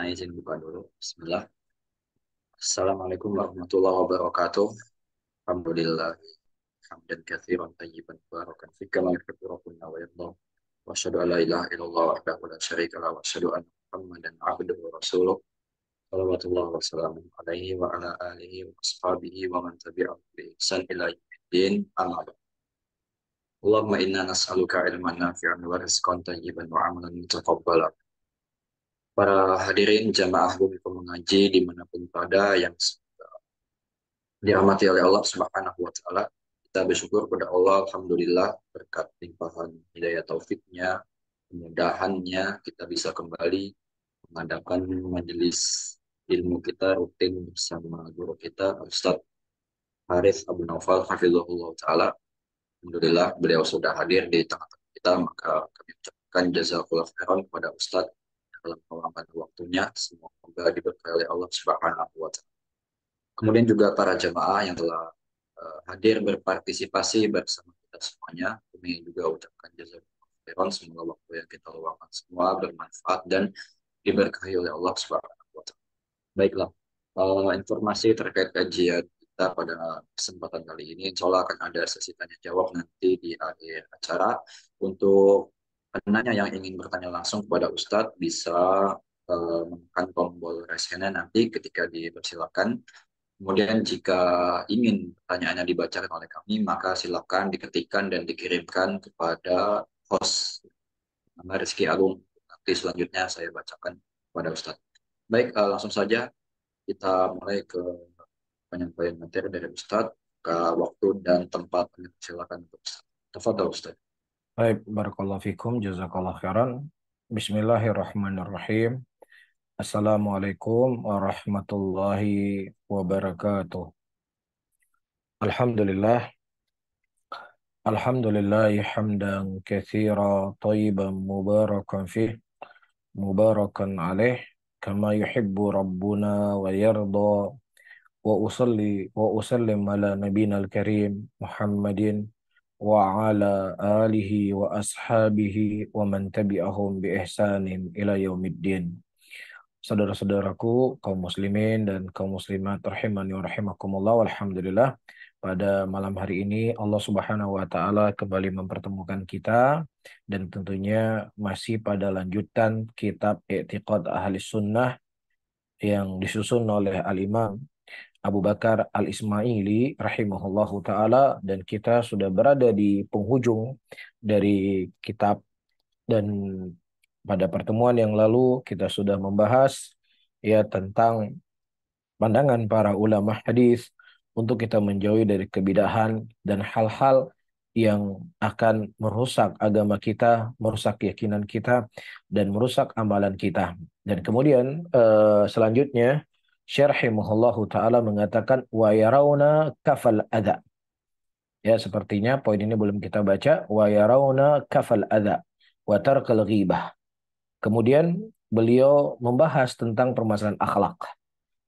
Nah, izin buka dulu. Bismillah. Assalamualaikum warahmatullahi wabarakatuh. Alhamdulillah. Hamdan katsiran tayyiban barakan fi kama yuhibbu rabbuna wa yarda. Wa asyhadu an la ilaha illallah wahdahu la syarika lahu wa asyhadu anna Muhammadan abduhu wa rasuluh. Shalawatullah wa salamu alaihi wa ala alihi wa ashabihi wa man tabi'ahum bi ihsan ila yaumiddin. Amma ba'd. Allahumma inna nas'aluka ilman nafi'an wa rizqan tayyiban wa amalan mutaqabbalan. Para hadirin jamaah Bumi Mengaji dimanapun berada yang dirahmati oleh Allah Subhanahu wa taala. Kita bersyukur kepada Allah, alhamdulillah berkat limpahan hidayah taufiknya, kemudahannya kita bisa kembali mengadakan majelis ilmu kita rutin bersama guru kita Ustaz Harith Abu Naufal hafizahullah taala. Alhamdulillah beliau sudah hadir di tengah-tengah kita, maka kami ucapkan jazakallahu khairan kepada Ustaz dalam meluangkan waktunya. Semoga diberkahi oleh Allah Subhanahu wa taala. Kemudian juga para jemaah yang telah hadir berpartisipasi bersama kita semuanya. Kami juga ucapkan jazakallahu khairan. Semoga waktu yang kita luangkan semua bermanfaat dan diberkahi oleh Allah Subhanahu wa taala. Baiklah, informasi terkait kajian kita pada kesempatan kali ini, insya Allah akan ada sesi tanya jawab nanti di akhir acara. Untuk penanya yang ingin bertanya langsung kepada Ustadz bisa menekan tombol raise hand nanti ketika dipersilakan. Kemudian jika ingin pertanyaannya dibacakan oleh kami, maka silakan diketikkan dan dikirimkan kepada host nama Rizky Agung. Nanti selanjutnya saya bacakan kepada Ustadz. Baik, langsung saja kita mulai ke penyampaian materi dari Ustadz. Ke waktu dan tempat, silakan untuk Ustadz. Tafadhol Ustadz. Baik, barakallahu fikum, jazakallahu khairan. Bismillahirrahmanirrahim. Assalamualaikum warahmatullahi wabarakatuh. Alhamdulillah, alhamdulillahi hamdan katsira thayyiban mubarakan fih, mubarakan alaih, kama yuhibbu rabbuna wa yarda, wa usallim ala nabiyina al-karim Muhammadin wa ala alihi wa ashabihi wa man tabi'ahum bi ihsanin ila yaumiddin. Saudara-saudaraku, kaum muslimin dan kaum muslimat rahimani wa rahimakumullah, alhamdulillah pada malam hari ini Allah Subhanahu wa taala kembali mempertemukan kita dan tentunya masih pada lanjutan kitab I'tiqad Ahli Sunnah yang disusun oleh Al-Imam Abu Bakar Al-Ismaili rahimahullahu taala, dan kita sudah berada di penghujung dari kitab. Dan pada pertemuan yang lalu kita sudah membahas ya tentang pandangan para ulama hadis untuk kita menjauhi dari kebidahan dan hal-hal yang akan merusak agama kita, merusak keyakinan kita, dan merusak amalan kita. Dan kemudian selanjutnya Syekh rahimahullahu taala mengatakan wa yarawna kafal adza. Ya, sepertinya poin ini belum kita baca. Wa yarawna kafal adza wa tarkal ghibah. Kemudian beliau membahas tentang permasalahan akhlak.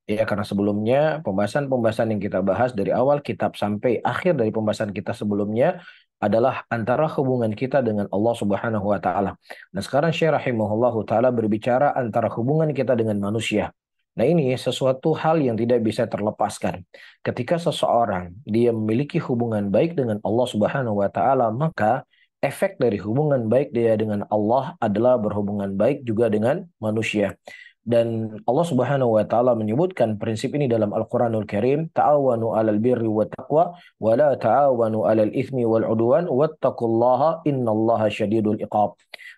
Ya, karena sebelumnya pembahasan-pembahasan yang kita bahas dari awal kitab sampai akhir dari pembahasan kita sebelumnya adalah antara hubungan kita dengan Allah Subhanahu wa taala. Nah, sekarang Syekh rahimahullahu taala berbicara antara hubungan kita dengan manusia. Nah, ini sesuatu hal yang tidak bisa terlepaskan. Ketika seseorang dia memiliki hubungan baik dengan Allah Subhanahu wa taala, maka efek dari hubungan baik dia dengan Allah adalah berhubungan baik juga dengan manusia. Dan Allah Subhanahu wa taala menyebutkan prinsip ini dalam Al-Qur'anul Karim, ta'awanu 'alal birri wat taqwa wa la ta'awanu 'alal itsmi wal 'udwan wattaqullaha innallaha syadidul iqab.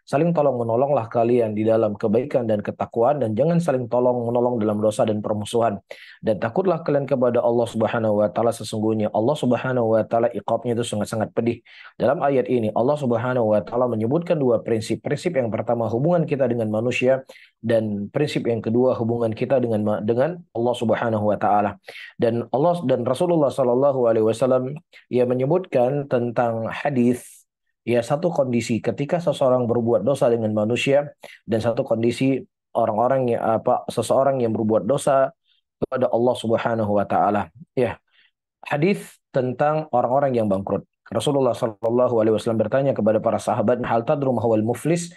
Saling tolong menolonglah kalian di dalam kebaikan dan ketakwaan, dan jangan saling tolong menolong dalam dosa dan permusuhan. Dan takutlah kalian kepada Allah Subhanahu wa taala, sesungguhnya Allah Subhanahu wa taala iqabnya itu sangat-sangat pedih. Dalam ayat ini Allah Subhanahu wa taala menyebutkan dua prinsip. Prinsip yang pertama hubungan kita dengan manusia, dan prinsip yang kedua hubungan kita dengan Allah Subhanahu wa taala. Dan Allah dan Rasulullah sallallahu alaihi wasallam ia menyebutkan tentang hadis ya, satu kondisi ketika seseorang berbuat dosa dengan manusia, dan satu kondisi seseorang yang berbuat dosa kepada Allah Subhanahu wa taala. Ya, hadis tentang orang-orang yang bangkrut. Rasulullah sallallahu alaihi wasallam bertanya kepada para sahabat, "Hal tadru ma huwal muflis?"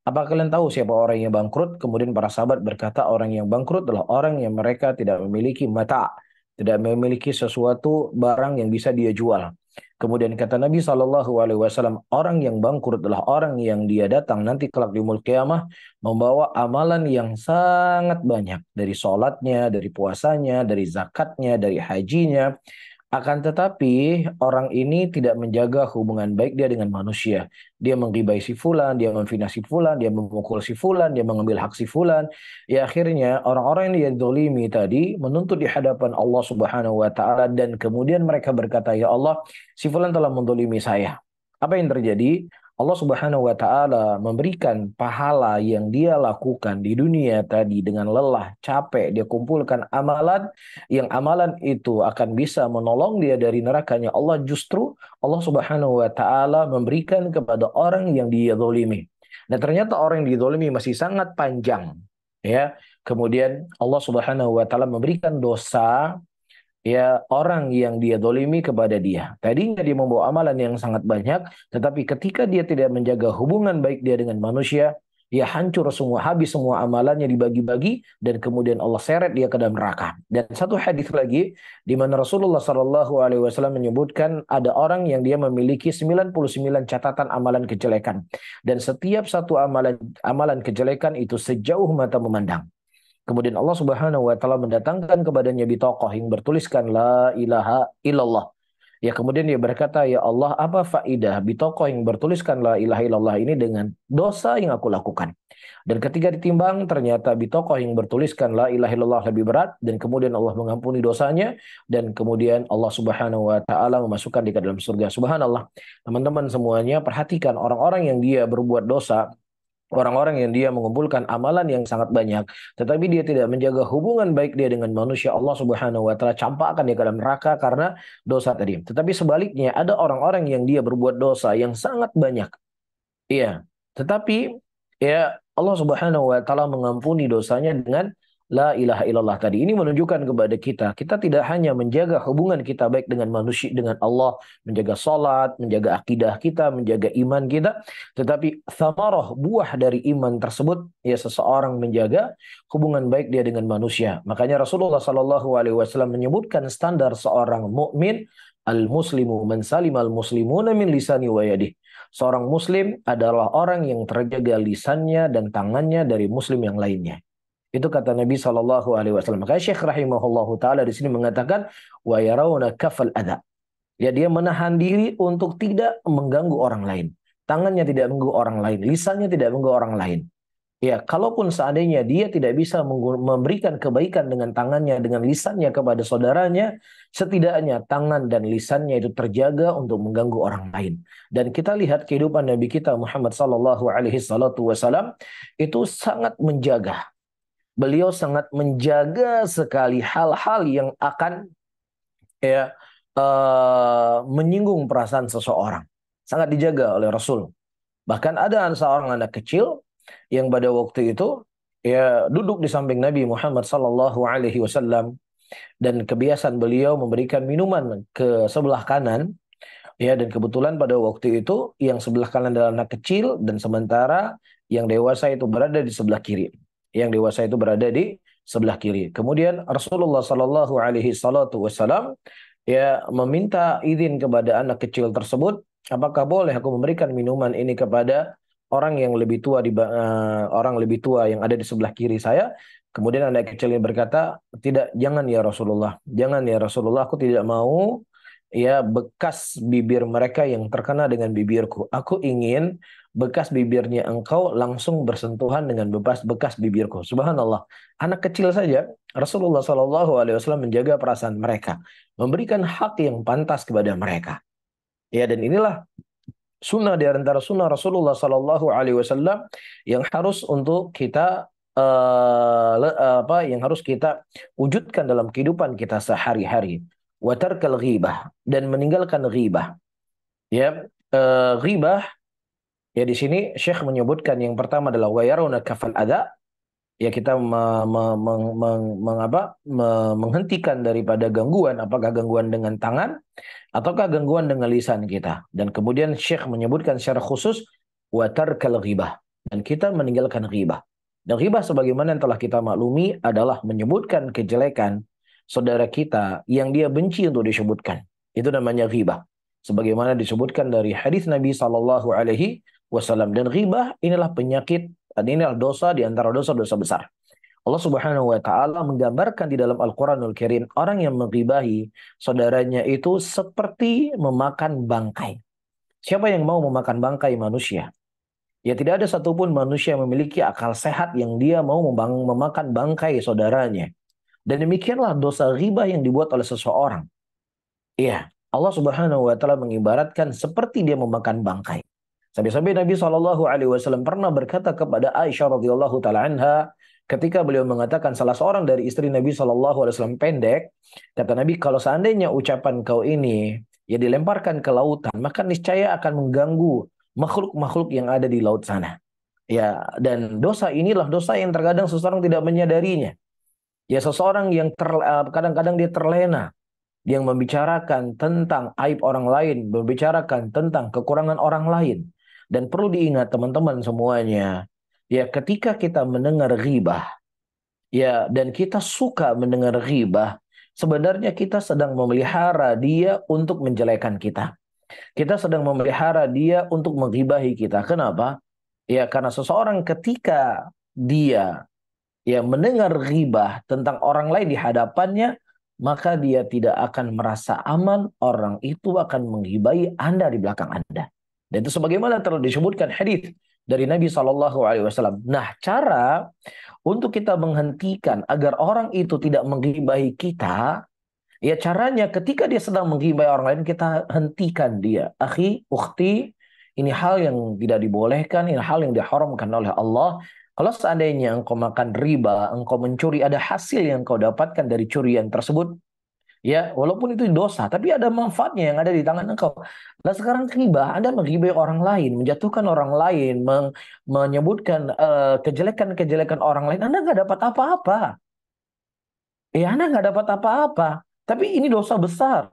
Apa kalian tahu siapa orang yang bangkrut? Kemudian para sahabat berkata, orang yang bangkrut adalah orang yang mereka tidak memiliki mata, tidak memiliki sesuatu barang yang bisa dia jual. Kemudian kata Nabi SAW, orang yang bangkrut adalah orang yang dia datang nanti kelak di yaumul qiyamah membawa amalan yang sangat banyak. Dari sholatnya, dari puasanya, dari zakatnya, dari hajinya. Akan tetapi orang ini tidak menjaga hubungan baik dia dengan manusia. Dia menggibai si fulan, dia memfitnah si fulan, dia memukul si fulan, dia mengambil hak si fulan. Ya akhirnya orang-orang yang dia zalimi tadi menuntut di hadapan Allah Subhanahu wa taala dan kemudian mereka berkata, "Ya Allah, si fulan telah menzalimi saya." Apa yang terjadi? Allah Subhanahu wa taala memberikan pahala yang dia lakukan di dunia tadi dengan lelah, capek, dia kumpulkan amalan yang amalan itu akan bisa menolong dia dari nerakanya Allah, justru Allah Subhanahu wa taala memberikan kepada orang yang dia zalimi. Dan ternyata orang yang dizalimi masih sangat panjang, ya. Kemudian Allah Subhanahu wa taala memberikan dosa ya orang yang dia dolimi kepada dia. Tadinya dia membawa amalan yang sangat banyak, tetapi ketika dia tidak menjaga hubungan baik dia dengan manusia, ya hancur semua, habis semua amalannya dibagi-bagi, dan kemudian Allah seret dia ke dalam neraka. Dan satu hadis lagi, di mana Rasulullah SAW menyebutkan ada orang yang dia memiliki 99 catatan amalan kejelekan. Dan setiap satu amalan kejelekan itu sejauh mata memandang. Kemudian Allah Subhanahu wa taala mendatangkan kepadanya bitokoh yang bertuliskan la ilaha illallah. Ya kemudian dia berkata, ya Allah, apa faidah bitokoh yang bertuliskan la ilaha illallah ini dengan dosa yang aku lakukan? Dan ketika ditimbang ternyata bitokoh yang bertuliskan la ilaha illallah lebih berat, dan kemudian Allah mengampuni dosanya, dan kemudian Allah Subhanahu wa taala memasukkan dia ke dalam surga. Subhanallah. Teman-teman semuanya perhatikan orang-orang yang dia berbuat dosa, orang-orang yang dia mengumpulkan amalan yang sangat banyak, tetapi dia tidak menjaga hubungan baik dia dengan manusia, Allah Subhanahu wa taala campakkan dia ke dalam neraka karena dosa tadi. Tetapi sebaliknya ada orang-orang yang dia berbuat dosa yang sangat banyak. Iya, tetapi ya Allah Subhanahu wa taala mengampuni dosanya dengan la ilaha illallah tadi. Ini menunjukkan kepada kita, kita tidak hanya menjaga hubungan kita baik dengan manusia, dengan Allah, menjaga salat, menjaga akidah kita, menjaga iman kita, tetapi thamarah, buah dari iman tersebut, ya seseorang menjaga hubungan baik dia dengan manusia. Makanya Rasulullah SAW menyebutkan standar seorang mukmin, al-muslimu man salimal muslimuna min lisani wa yadihi. Seorang muslim adalah orang yang terjaga lisannya dan tangannya dari muslim yang lainnya. Itu kata Nabi SAW. Makanya Syekh rahimahullahu taala di sini mengatakan wa yarawna kafal adha. Ya, dia menahan diri untuk tidak mengganggu orang lain. Tangannya tidak mengganggu orang lain, lisannya tidak mengganggu orang lain. Ya, kalaupun seandainya dia tidak bisa memberikan kebaikan dengan tangannya, dengan lisannya kepada saudaranya, setidaknya tangan dan lisannya itu terjaga untuk mengganggu orang lain. Dan kita lihat kehidupan Nabi kita Muhammad sallallahu alaihi wasallam itu sangat menjaga. Beliau sangat menjaga sekali hal-hal yang akan ya menyinggung perasaan seseorang. Sangat dijaga oleh Rasul. Bahkan ada seorang anak kecil yang pada waktu itu ya duduk di samping Nabi Muhammad sallallahu alaihi wasallam, dan kebiasaan beliau memberikan minuman ke sebelah kanan, ya, dan kebetulan pada waktu itu yang sebelah kanan adalah anak kecil dan sementara yang dewasa itu berada di sebelah kiri. Yang dewasa itu berada di sebelah kiri. Kemudian Rasulullah sallallahu alaihi wasallam ya meminta izin kepada anak kecil tersebut, apakah boleh aku memberikan minuman ini kepada orang yang lebih tua orang lebih tua yang ada di sebelah kiri saya? Kemudian anak kecil ini berkata, tidak, jangan ya Rasulullah, jangan ya Rasulullah, aku tidak mau ya bekas bibir mereka yang terkena dengan bibirku. Aku ingin bekas bibirnya engkau langsung bersentuhan dengan bekas bibirku. Subhanallah. Anak kecil saja Rasulullah SAW menjaga perasaan mereka, memberikan hak yang pantas kepada mereka. Ya, dan inilah sunnah di antara sunnah Rasulullah SAW yang harus untuk kita yang harus kita wujudkan dalam kehidupan kita sehari-hari. Wa tarkal ghibah, dan meninggalkan ghibah. Ya, ghibah ya di sini Syekh menyebutkan yang pertama adalah wa yarawna kafal adha. Ya, kita menghentikan daripada gangguan, apakah gangguan dengan tangan ataukah gangguan dengan lisan kita. Dan kemudian Syekh menyebutkan secara khusus wa tarkal ghibah, dan kita meninggalkan ghibah. Dan ghibah sebagaimana yang telah kita maklumi adalah menyebutkan kejelekan saudara kita yang dia benci untuk disebutkan. Itu namanya ghibah. Sebagaimana disebutkan dari hadis Nabi Shallallahu Alaihi Wasallam. Dan ghibah inilah penyakit, dan inilah dosa di antara dosa-dosa besar. Allah Subhanahu wa taala menggambarkan di dalam Al-Qur'anul Karim orang yang menggibahi saudaranya itu seperti memakan bangkai. Siapa yang mau memakan bangkai manusia? Ya tidak ada satupun manusia yang memiliki akal sehat yang dia mau memakan bangkai saudaranya. Dan demikianlah dosa ghibah yang dibuat oleh seseorang. Iya, Allah Subhanahu wa taala mengibaratkan seperti dia memakan bangkai. Sampai-sampai Nabi Shallallahu Alaihi Wasallam pernah berkata kepada Aisyah radhiyallahu taala anha, ketika beliau mengatakan salah seorang dari istri Nabi Shallallahu Alaihi Wasallam pendek, kata Nabi, kalau seandainya ucapan kau ini ya dilemparkan ke lautan, maka niscaya akan mengganggu makhluk-makhluk yang ada di laut sana. Ya, dan dosa inilah dosa yang terkadang seseorang tidak menyadarinya. Ya, seseorang yang kadang-kadang dia terlena, yang membicarakan tentang aib orang lain, membicarakan tentang kekurangan orang lain. Dan perlu diingat teman-teman semuanya, ya ketika kita mendengar ghibah, ya dan kita suka mendengar ghibah, sebenarnya kita sedang memelihara dia untuk menjelekan kita. Kita sedang memelihara dia untuk menghibahi kita. Kenapa? Ya karena seseorang ketika dia ya mendengar ghibah tentang orang lain di hadapannya, maka dia tidak akan merasa aman, orang itu akan menghibai Anda di belakang Anda. Dan itu sebagaimana telah disebutkan hadis dari Nabi Shallallahu Alaihi Wasallam. Nah, cara untuk kita menghentikan agar orang itu tidak menghibai kita, ya caranya ketika dia sedang menghibai orang lain, kita hentikan dia. Akhi, ukhti, ini hal yang tidak dibolehkan, ini hal yang diharamkan oleh Allah. Kalau seandainya engkau makan riba, engkau mencuri, ada hasil yang engkau dapatkan dari curian tersebut, ya walaupun itu dosa, tapi ada manfaatnya yang ada di tangan engkau. Nah sekarang riba, Anda menggibai orang lain, menjatuhkan orang lain, menyebutkan kejelekan-kejelekan orang lain, Anda nggak dapat apa-apa. Ya Anda nggak dapat apa-apa. Tapi ini dosa besar.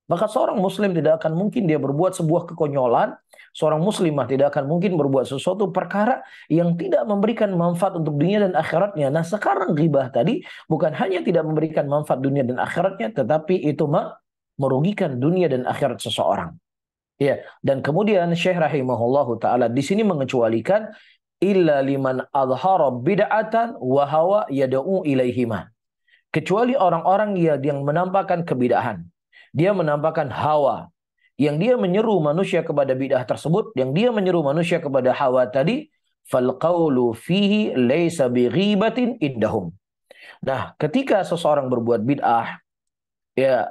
Maka seorang muslim tidak akan mungkin dia berbuat sebuah kekonyolan. Seorang muslimah tidak akan mungkin berbuat sesuatu perkara yang tidak memberikan manfaat untuk dunia dan akhiratnya. Nah sekarang ghibah tadi bukan hanya tidak memberikan manfaat dunia dan akhiratnya, tetapi itu merugikan dunia dan akhirat seseorang. Ya, dan kemudian Syekh rahimahullahu taala di sini mengecualikan illa liman adhara bid'atan wa hawa yad'u ilaihima. Kecuali orang-orang yang menampakkan kebidahan. Dia menampakkan hawa. Yang dia menyeru manusia kepada bid'ah tersebut. Yang dia menyeru manusia kepada hawa tadi. فَالْقَوْلُ فِيهِ لَيْسَ بِغِيبَةٍ indahum. Nah, ketika seseorang berbuat bid'ah, ya,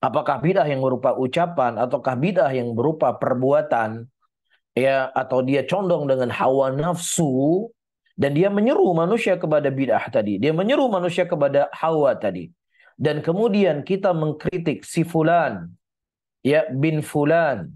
apakah bid'ah yang berupa ucapan, ataukah bid'ah yang berupa perbuatan, ya, atau dia condong dengan hawa nafsu, dan dia menyeru manusia kepada bid'ah tadi. Dia menyeru manusia kepada hawa tadi. Dan kemudian kita mengkritik si fulan, ya bin fulan,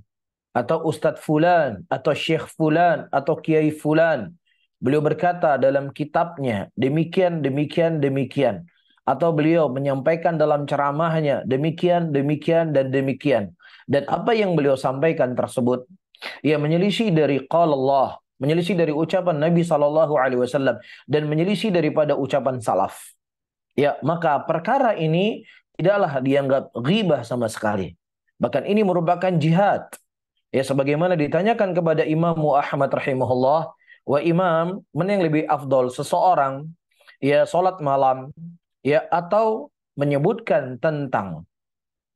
atau ustadz fulan, atau syekh fulan, atau kiai fulan. Beliau berkata dalam kitabnya, demikian, demikian, demikian. Atau beliau menyampaikan dalam ceramahnya, demikian, demikian, dan demikian. Dan apa yang beliau sampaikan tersebut, ia menyelisih dari qala Allah, menyelisih dari ucapan Nabi Shallallahu Alaihi Wasallam, dan menyelisih daripada ucapan salaf. Ya, maka perkara ini tidaklah dianggap ghibah sama sekali. Bahkan ini merupakan jihad. Ya, sebagaimana ditanyakan kepada Imam Ahmad rahimahullah, wa imam, mana yang lebih afdol, seseorang ya sholat malam, ya atau menyebutkan tentang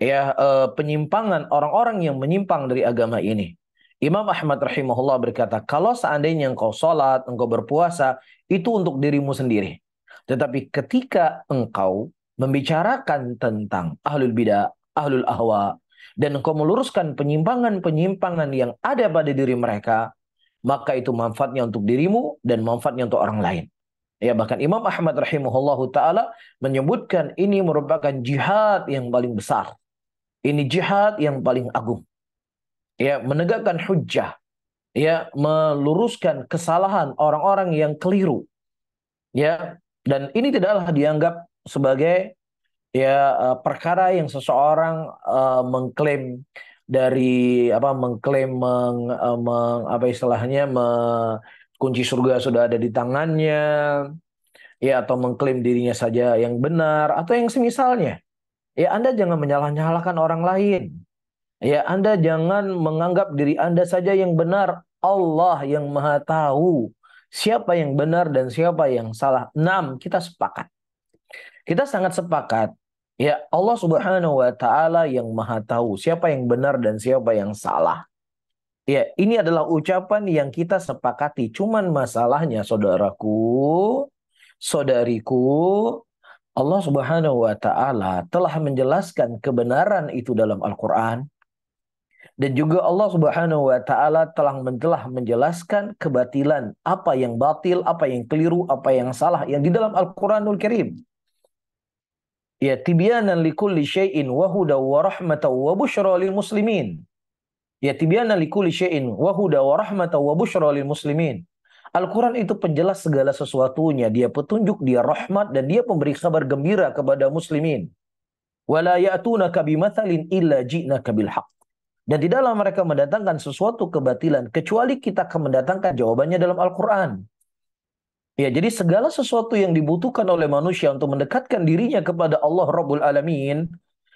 ya penyimpangan orang-orang yang menyimpang dari agama ini. Imam Ahmad rahimahullah berkata, kalau seandainya engkau sholat, engkau berpuasa, itu untuk dirimu sendiri. Tetapi ketika engkau membicarakan tentang ahlul bidah, ahlul ahwa, dan engkau meluruskan penyimpangan-penyimpangan yang ada pada diri mereka, maka itu manfaatnya untuk dirimu dan manfaatnya untuk orang lain. Ya, bahkan Imam Ahmad rahimahullahu taala menyebutkan ini merupakan jihad yang paling besar. Ini jihad yang paling agung. Ya, menegakkan hujjah, ya, meluruskan kesalahan orang-orang yang keliru. Ya, dan ini tidaklah dianggap sebagai ya perkara yang seseorang mengklaim dari apa mengklaim apa istilahnya kunci surga sudah ada di tangannya, ya atau mengklaim dirinya saja yang benar atau yang semisalnya. Ya Anda jangan menyalah-nyalahkan orang lain. Ya Anda jangan menganggap diri Anda saja yang benar. Allah yang Maha tahu siapa yang benar dan siapa yang salah. 6, kita sepakat. Kita sangat sepakat. Ya Allah Subhanahu wa taala yang Maha tahu siapa yang benar dan siapa yang salah. Ya, ini adalah ucapan yang kita sepakati. Cuman masalahnya saudaraku, saudariku, Allah Subhanahu wa taala telah menjelaskan kebenaran itu dalam Al-Qur'an, dan juga Allah Subhanahu wa taala telah menjelaskan kebatilan, apa yang batil, apa yang keliru, apa yang salah yang di dalam Al-Qur'anul Karim. Ya, tibyanan likulli syai'in wa huda wa rahmatan wa busyra lil muslimin. Ya, tibyanan likulli syai'in wa huda wa rahmatan wa busyra lil muslimin. Al-Quran itu penjelas segala sesuatunya. Dia petunjuk, dia rahmat, dan dia pemberi kabar gembira kepada muslimin. Wala ya'tunaka bimathalin illa ji'naka bil haqq. Dan tidaklah mereka mendatangkan sesuatu kebatilan kecuali kita akan mendatangkan jawabannya dalam Al-Quran. Ya, jadi segala sesuatu yang dibutuhkan oleh manusia untuk mendekatkan dirinya kepada Allah Rabbul Alamin,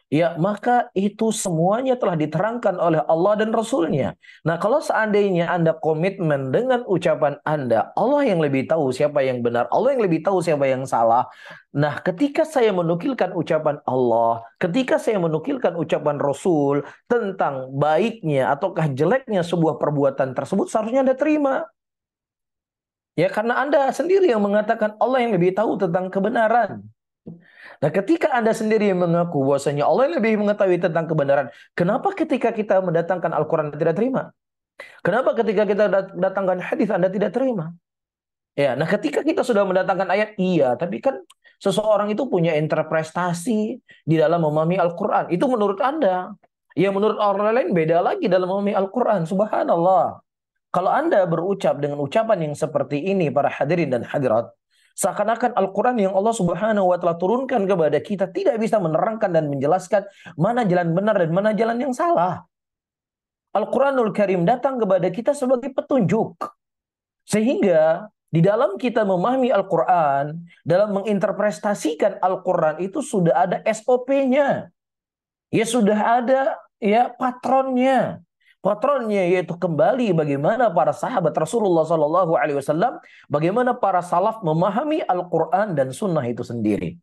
ya maka itu semuanya telah diterangkan oleh Allah dan Rasulnya. Nah, kalau seandainya Anda komitmen dengan ucapan Anda, Allah yang lebih tahu siapa yang benar, Allah yang lebih tahu siapa yang salah. Nah, ketika saya menukilkan ucapan Allah, ketika saya menukilkan ucapan Rasul tentang baiknya ataukah jeleknya sebuah perbuatan tersebut, seharusnya Anda terima. Ya, karena Anda sendiri yang mengatakan Allah yang lebih tahu tentang kebenaran. Nah, ketika Anda sendiri yang mengaku bahwasanya Allah yang lebih mengetahui tentang kebenaran, kenapa ketika kita mendatangkan Al-Quran Anda tidak terima? Kenapa ketika kita datangkan hadis Anda tidak terima? Ya, nah ketika kita sudah mendatangkan ayat, iya, tapi kan seseorang itu punya interpretasi di dalam memahami Al-Quran. Itu menurut Anda. Ya, menurut orang lain beda lagi dalam memahami Al-Quran. Subhanallah. Kalau Anda berucap dengan ucapan yang seperti ini, para hadirin dan hadirat, seakan-akan Al-Quran yang Allah Subhanahu wa Ta'ala turunkan kepada kita tidak bisa menerangkan dan menjelaskan mana jalan benar dan mana jalan yang salah. Al-Quranul Karim datang kepada kita sebagai petunjuk. Sehingga di dalam kita memahami Al-Quran, dalam menginterpretasikan Al-Quran itu sudah ada SOP-nya. Ya sudah ada ya patronnya. Patronnya yaitu kembali bagaimana para sahabat Rasulullah Sallallahu Alaihi Wasallam, bagaimana para salaf memahami Al-Quran dan Sunnah itu sendiri.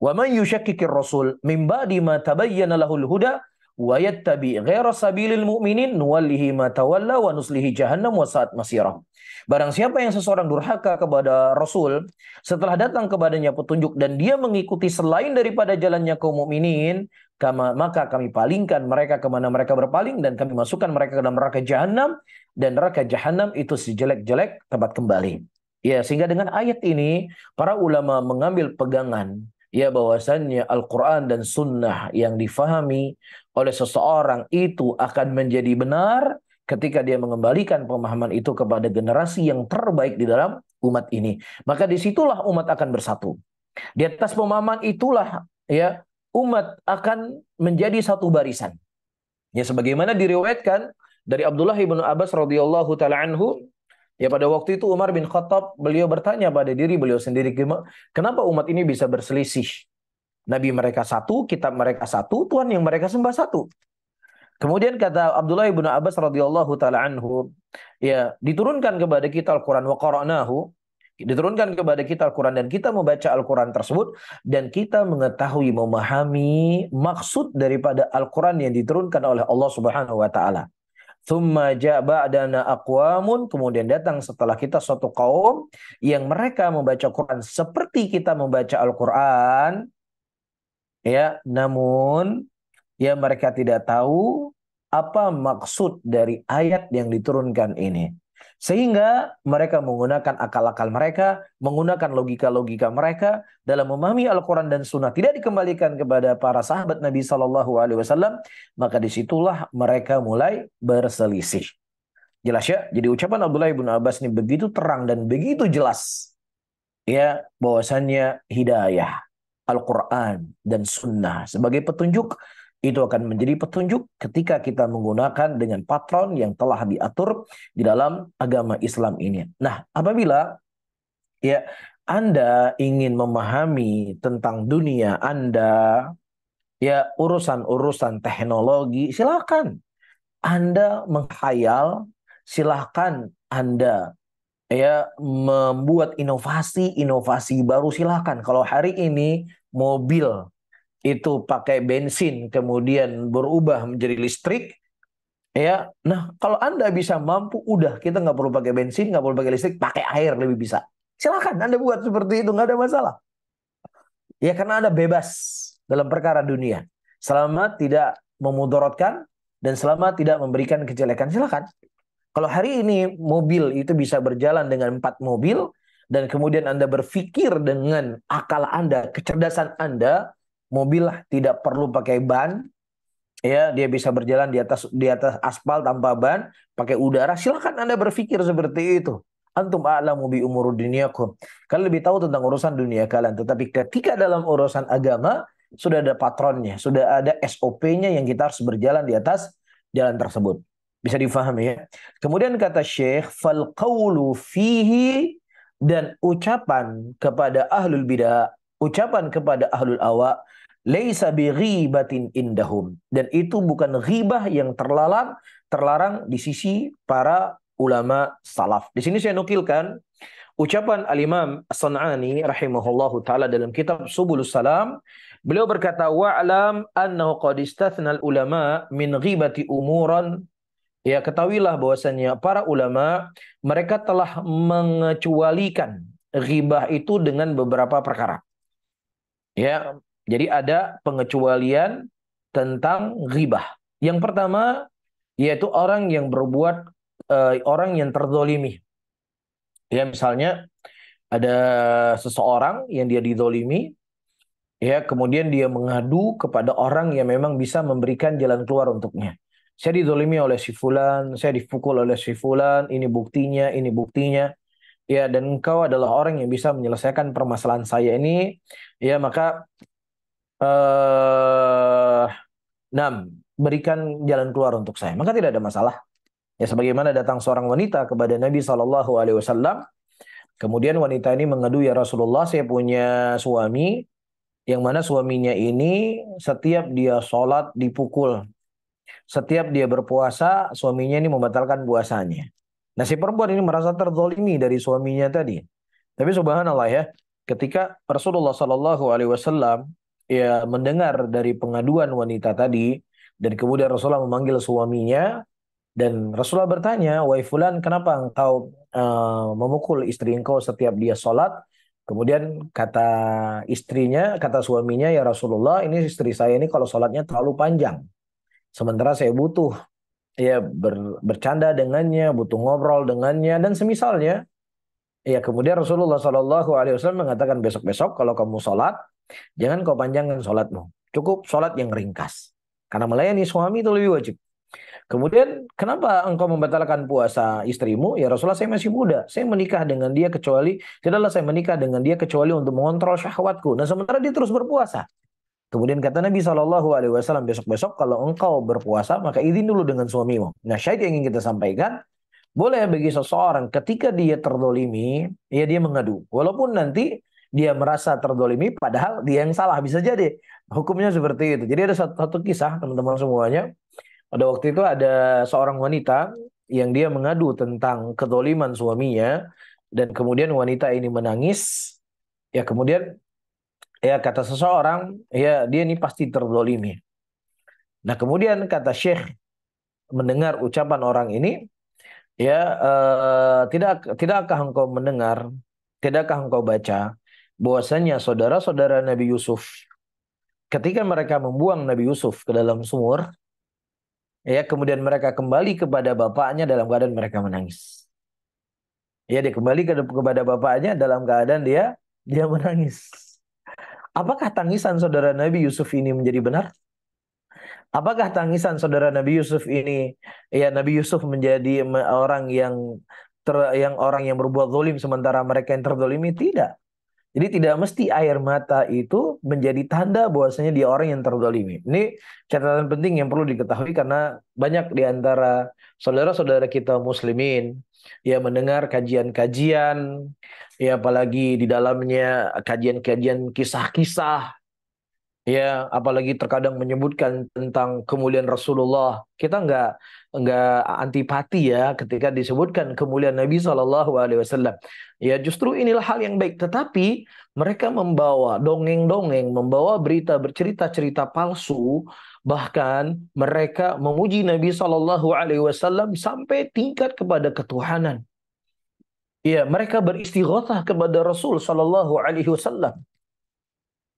Wa man yushakkikir Rasul min ba'di ma tabayyana lahul huda wa yattabi ghaira sabilil mu'minin nuwallihi ma tawalla wa nuslihi jahannam wa sa'at masirah. Barang siapa yang seseorang durhaka kepada Rasul setelah datang kepadanya petunjuk dan dia mengikuti selain daripada jalannya kaum mukminin, maka kami palingkan mereka kemana mereka berpaling dan kami masukkan mereka ke dalam neraka jahanam, dan neraka jahanam itu sejelek-jelek tempat kembali. Ya, sehingga dengan ayat ini para ulama mengambil pegangan ya bahwasannya Al-Quran dan Sunnah yang difahami oleh seseorang itu akan menjadi benar ketika dia mengembalikan pemahaman itu kepada generasi yang terbaik di dalam umat ini. Maka disitulah umat akan bersatu. Di atas pemahaman itulah ya umat akan menjadi satu barisan. Ya sebagaimana diriwayatkan dari Abdullah bin Abbas radhiyallahu taala anhu, ya pada waktu itu Umar bin Khattab beliau bertanya pada diri beliau sendiri, kenapa umat ini bisa berselisih? Nabi mereka satu, kitab mereka satu, Tuhan yang mereka sembah satu. Kemudian kata Abdullah bin Abbas radhiyallahu taala anhu, ya diturunkan kepada kita Al-Qur'an wa qara'nahu, diturunkan kepada kita Al-Quran dan kita membaca Al-Quran tersebut dan kita mengetahui, memahami maksud daripada Al-Quran yang diturunkan oleh Allah Subhanahu wa taala. Tsumma ja'a ba'dana aqwamun, kemudian datang setelah kita suatu kaum yang mereka membaca Quran seperti kita membaca Al-Quran, ya, namun ya mereka tidak tahu apa maksud dari ayat yang diturunkan ini. Sehingga mereka menggunakan akal-akal mereka, menggunakan logika-logika mereka dalam memahami Al-Quran dan Sunnah. Tidak dikembalikan kepada para sahabat Nabi SAW, maka disitulah mereka mulai berselisih. Jelas ya? Jadi ucapan Abdullah bin Abbas ini begitu terang dan begitu jelas. Ya, bahwasannya hidayah, Al-Quran dan Sunnah sebagai petunjuk Itu akan menjadi petunjuk ketika kita menggunakan dengan patron yang telah diatur di dalam agama Islam ini. Nah, apabila ya Anda ingin memahami tentang dunia Anda, ya urusan-urusan teknologi, silakan Anda menghayal, silakan Anda ya membuat inovasi-inovasi baru, silakan. Kalau hari ini mobil itu pakai bensin kemudian berubah menjadi listrik, ya. Nah, kalau Anda bisa mampu, udah kita nggak perlu pakai bensin, nggak perlu pakai listrik, pakai air lebih bisa. Silakan Anda buat seperti itu, nggak ada masalah. Ya karena Anda bebas dalam perkara dunia. Selama tidak memudaratkan dan selama tidak memberikan kejelekan, silakan. Kalau hari ini mobil itu bisa berjalan dengan 4 mobil dan kemudian Anda berpikir dengan akal Anda, kecerdasan Anda, mobil tidak perlu pakai ban, ya dia bisa berjalan di atas aspal tanpa ban, pakai udara. Silakan Anda berpikir seperti itu. Antum a'lamu bi umuri dunyakum. Kalian lebih tahu tentang urusan dunia kalian. Tetapi ketika dalam urusan agama sudah ada patronnya, sudah ada SOP-nya yang kita harus berjalan di atas jalan tersebut. Bisa difahami ya. Kemudian kata Syekh, fal qawlu fihi, dan ucapan kepada ahlul bidah, ucapan kepada ahlul awa, laisa bi ghibatin indahum, dan itu bukan ghibah yang terlarang di sisi para ulama salaf. Di sini saya nukilkan ucapan al-Imam As-San'ani rahimahullahu taala dalam kitab Subulus Salam. Beliau berkata, wa'lam annahu qad istathna al-ulama min ghibati umuran. Ya, ketahuilah bahwasanya para ulama mereka telah mengecualikan ghibah itu dengan beberapa perkara. Ya, jadi ada pengecualian tentang ghibah. Yang pertama yaitu orang yang berbuat orang yang terzolimi. Ya, misalnya ada seseorang yang dia dizolimi, ya kemudian dia mengadu kepada orang yang memang bisa memberikan jalan keluar untuknya. Saya dizolimi oleh si fulan, saya dipukul oleh si fulan, ini buktinya, ini buktinya. Ya, dan engkau adalah orang yang bisa menyelesaikan permasalahan saya ini, ya maka eh 6, berikan jalan keluar untuk saya. Maka tidak ada masalah. Ya sebagaimana datang seorang wanita kepada Nabi SAW, kemudian wanita ini mengadu, ya Rasulullah, saya punya suami, yang mana suaminya ini setiap dia sholat dipukul. Setiap dia berpuasa, suaminya ini membatalkan puasanya. Nah, si perempuan ini merasa terzolimi dari suaminya tadi. Tapi subhanallah ya, ketika Rasulullah SAW ya mendengar dari pengaduan wanita tadi, dan kemudian Rasulullah memanggil suaminya, dan Rasulullah bertanya, wahai fulan, kenapa engkau memukul istri engkau setiap dia sholat? Kemudian kata istrinya, kata suaminya, ya Rasulullah, ini istri saya ini kalau sholatnya terlalu panjang. Sementara saya butuh ya bercanda dengannya, butuh ngobrol dengannya, dan semisalnya. Ya, kemudian Rasulullah SAW mengatakan, besok-besok kalau kamu sholat, jangan kau panjangkan sholatmu. Cukup sholat yang ringkas. Karena melayani suami itu lebih wajib. Kemudian, kenapa engkau membatalkan puasa istrimu? Ya Rasulullah, saya masih muda. Saya menikah dengan dia tidaklah saya menikah dengan dia kecuali untuk mengontrol syahwatku. Nah, sementara dia terus berpuasa. Kemudian kata Nabi SAW, besok-besok kalau engkau berpuasa, maka izin dulu dengan suamimu. Nah, syahid yang ingin kita sampaikan, boleh bagi seseorang ketika dia terdolimi, ya dia mengadu. Walaupun nanti dia merasa terdolimi, padahal dia yang salah. Bisa jadi. Hukumnya seperti itu. Jadi ada satu kisah, teman-teman semuanya. Pada waktu itu ada seorang wanita yang dia mengadu tentang kedoliman suaminya. Dan kemudian wanita ini menangis. Ya kemudian, ya kata seseorang, ya dia ini pasti terdolimi. Nah kemudian kata Syekh mendengar ucapan orang ini, ya, tidakkah engkau mendengar, tidakkah engkau baca bahwasanya saudara-saudara Nabi Yusuf ketika mereka membuang Nabi Yusuf ke dalam sumur, ya kemudian mereka kembali kepada bapaknya dalam keadaan mereka menangis. Ya dia kembali kepada bapaknya dalam keadaan dia menangis. Apakah tangisan saudara Nabi Yusuf ini menjadi benar? Apakah tangisan saudara Nabi Yusuf ini, ya Nabi Yusuf menjadi orang yang orang yang berbuat zalim sementara mereka yang terzalimi? Tidak. Jadi tidak mesti air mata itu menjadi tanda bahwasanya dia orang yang terzalimi. Ini catatan penting yang perlu diketahui karena banyak di antara saudara-saudara kita muslimin yang mendengar kajian-kajian, ya apalagi di dalamnya kajian-kajian kisah-kisah, ya apalagi terkadang menyebutkan tentang kemuliaan Rasulullah. Kita nggak antipati ya ketika disebutkan kemuliaan Nabi SAW. Ya justru inilah hal yang baik. Tetapi mereka membawa dongeng-dongeng, membawa berita bercerita-cerita palsu, bahkan mereka memuji Nabi SAW sampai tingkat kepada ketuhanan. Ya, mereka beristighatsah kepada Rasul SAW.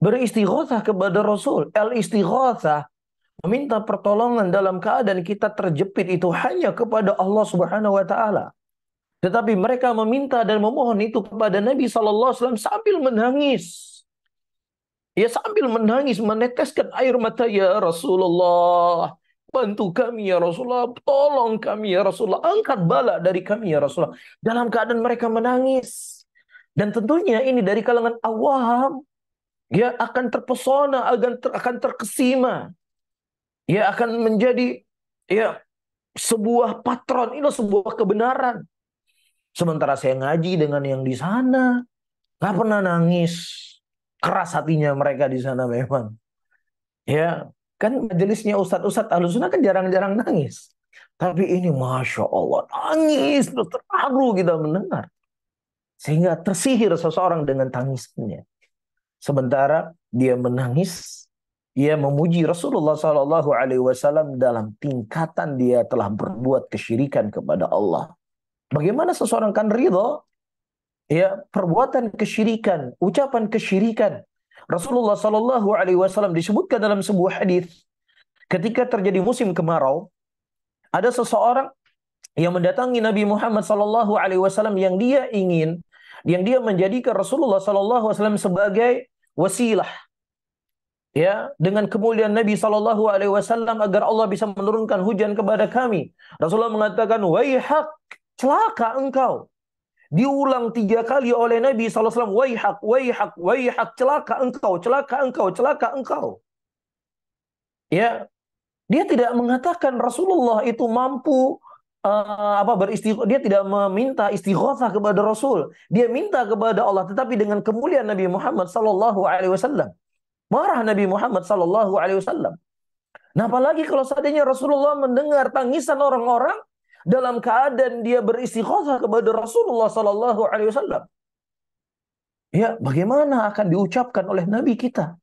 Beristighatsah kepada Rasul. Al-istighatsah, meminta pertolongan dalam keadaan kita terjepit itu hanya kepada Allah Subhanahu wa taala. Tetapi mereka meminta dan memohon itu kepada Nabi sallallahu alaihi wasallam sambil menangis. Ya sambil menangis meneteskan air mata, ya Rasulullah. Bantu kami ya Rasulullah, tolong kami ya Rasulullah, angkat bala dari kami ya Rasulullah. Dalam keadaan mereka menangis. Dan tentunya ini dari kalangan awam, ya akan terpesona, akan terkesima, ya akan menjadi ya sebuah patron, ini sebuah kebenaran. Sementara saya ngaji dengan yang di sana, nggak pernah nangis. Keras hatinya mereka di sana memang. Ya, kan majelisnya ustadz-ustadz Ahlussunnah kan jarang-jarang nangis. Tapi ini Masya Allah, nangis, terus terharu kita mendengar. Sehingga tersihir seseorang dengan tangisannya. Sementara dia menangis, ia memuji Rasulullah SAW dalam tingkatan dia telah berbuat kesyirikan kepada Allah. Bagaimana seseorang kan ridho? Ya, perbuatan kesyirikan, ucapan kesyirikan. Rasulullah SAW disebutkan dalam sebuah hadis, ketika terjadi musim kemarau, ada seseorang yang mendatangi Nabi Muhammad SAW yang dia menjadikan Rasulullah SAW sebagai wasilah, ya, dengan kemuliaan Nabi SAW agar Allah bisa menurunkan hujan kepada kami. Rasulullah mengatakan, waihak, celaka engkau. Diulang 3 kali oleh Nabi SAW, waihak, waihak, waihak, celaka engkau, celaka engkau, celaka engkau. Ya, dia tidak mengatakan Rasulullah itu mampu dia tidak meminta istighatsah kepada Rasul. Dia minta kepada Allah, tetapi dengan kemuliaan Nabi Muhammad SAW. Marah Nabi Muhammad SAW. Nah, apalagi kalau seandainya Rasulullah mendengar tangisan orang-orang dalam keadaan dia beristighatsah kepada Rasulullah SAW. Ya, bagaimana akan diucapkan oleh Nabi kita?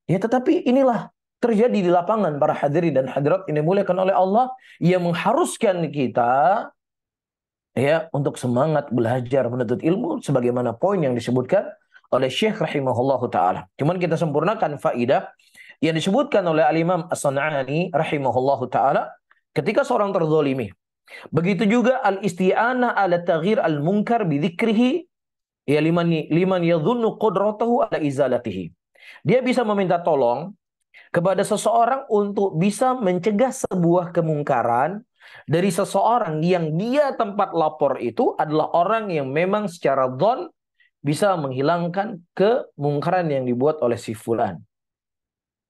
Ya, tetapi inilah terjadi di lapangan para hadirin dan hadirat ini dimuliakan oleh Allah, yang mengharuskan kita ya untuk semangat belajar menuntut ilmu sebagaimana poin yang disebutkan oleh Syekh rahimahullahu taala. Cuman kita sempurnakan faidah yang disebutkan oleh Al-Imam As-San'ani rahimahullahu taala ketika seorang terzalimi. Begitu juga al-isti'anah ala taghyir al-munkar bi dzikrihi ya liman yadhunnu qudratahu ala izalatihi. Dia bisa meminta tolong kepada seseorang untuk bisa mencegah sebuah kemungkaran dari seseorang yang dia tempat lapor itu adalah orang yang memang secara dzon bisa menghilangkan kemungkaran yang dibuat oleh si fulan.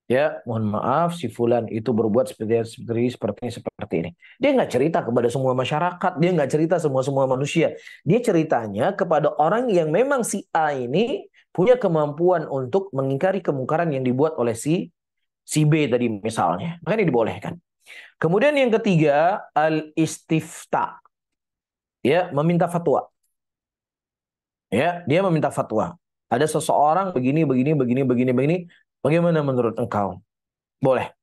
Ya, mohon maaf, si fulan itu berbuat seperti ini. Dia nggak cerita kepada semua masyarakat, dia nggak cerita semua manusia. Dia ceritanya kepada orang yang memang si A ini punya kemampuan untuk mengingkari kemungkaran yang dibuat oleh si B tadi misalnya. Makanya dibolehkan. Kemudian yang ketiga, al-istifta. Ya, meminta fatwa. Ya, dia meminta fatwa. Ada seseorang begini. Bagaimana menurut engkau? Boleh.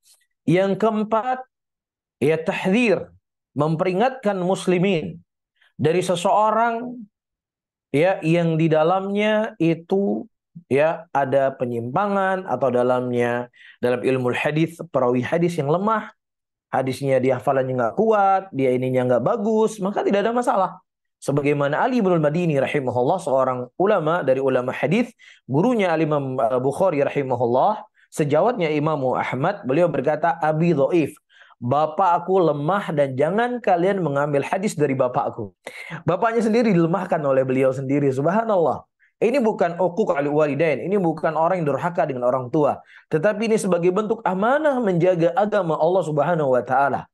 Yang keempat, ya tahdzir, memperingatkan muslimin dari seseorang ya yang di dalamnya itu ya ada penyimpangan atau dalam ilmu hadis perawi hadis yang lemah, hadisnya dia hafalannya nggak kuat, dia ininya nggak bagus, maka tidak ada masalah. Sebagaimana Ali bin Madini rahimahullah, seorang ulama dari ulama hadis, gurunya Imam Bukhari rahimahullah, sejawatnya Imam Ahmad, beliau berkata, Abi dhaif, bapak aku lemah dan jangan kalian mengambil hadis dari bapakku. Bapaknya sendiri dilemahkan oleh beliau sendiri, subhanallah. Ini bukan uquq al walidain, ini bukan orang yang durhaka dengan orang tua, tetapi ini sebagai bentuk amanah menjaga agama Allah Subhanahu wa taala.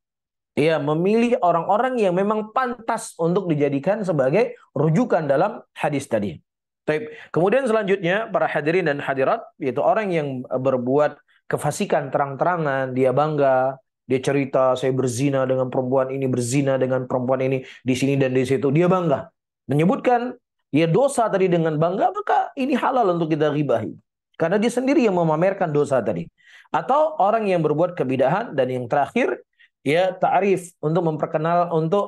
Ya, memilih orang-orang yang memang pantas untuk dijadikan sebagai rujukan dalam hadis tadi. Baik. Kemudian selanjutnya para hadirin dan hadirat, yaitu orang yang berbuat kefasikan terang-terangan, dia bangga, dia cerita saya berzina dengan perempuan ini, berzina dengan perempuan ini di sini dan di situ, dia bangga. Menyebutkan ya dosa tadi dengan bangga, maka ini halal untuk kita ribahi. Karena dia sendiri yang memamerkan dosa tadi. Atau orang yang berbuat kebidahan, dan yang terakhir ya ta'rif, untuk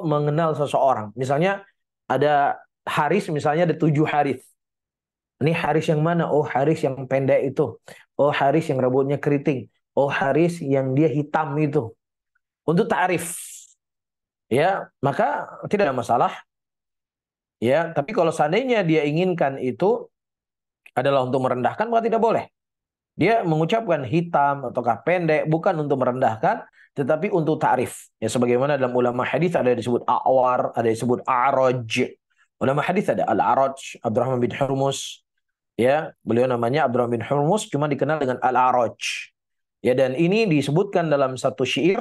mengenal seseorang. Misalnya ada Haris, misalnya ada 7 Haris. Ini Haris yang mana? Oh, Haris yang pendek itu. Oh, Haris yang rambutnya keriting. Oh, Haris yang dia hitam itu. Untuk ta'rif. Ya, maka tidak ada masalah. Ya, tapi kalau seandainya dia inginkan itu adalah untuk merendahkan, maka tidak boleh. Dia mengucapkan hitam ataukah pendek bukan untuk merendahkan, tetapi untuk ta'rif. Ya, sebagaimana dalam ulama hadis ada yang disebut a'war, ada yang disebut a'raj. Ulama hadis ada al-a'raj, Abdurrahman bin Hurmus. Ya, beliau namanya Abdurrahman bin Hurmus, cuma dikenal dengan al-a'raj. Ya, dan ini disebutkan dalam satu syair,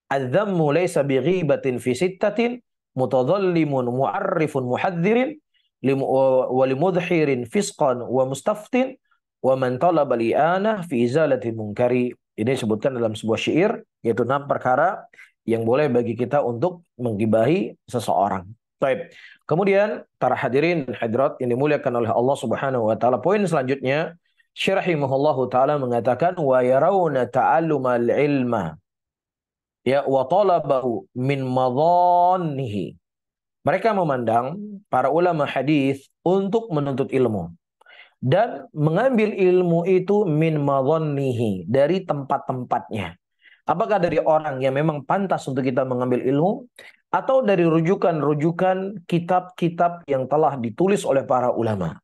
"Adz-dzammu laysa bighibatin fi sittatin, mutadhallimun mu'arrifun muhadzirin, wa limudhirin fisqan wa mustaftin, wa man talaba li'anah fi izalatil munkari." Ini disebutkan dalam sebuah syair, yaitu 6 perkara yang boleh bagi kita untuk menggibahi seseorang. Baik. Kemudian para hadirin dan hadirat yang dimuliakan oleh Allah Subhanahu wa taala, poin selanjutnya Syekh rahimahullahu taala mengatakan wa yarawna ta'allumal ilma ya wa talabahu min madhannihi. Mereka memandang para ulama hadis untuk menuntut ilmu dan mengambil ilmu itu min madhannihi, dari tempat-tempatnya. Apakah dari orang yang memang pantas untuk kita mengambil ilmu, atau dari rujukan-rujukan kitab-kitab yang telah ditulis oleh para ulama.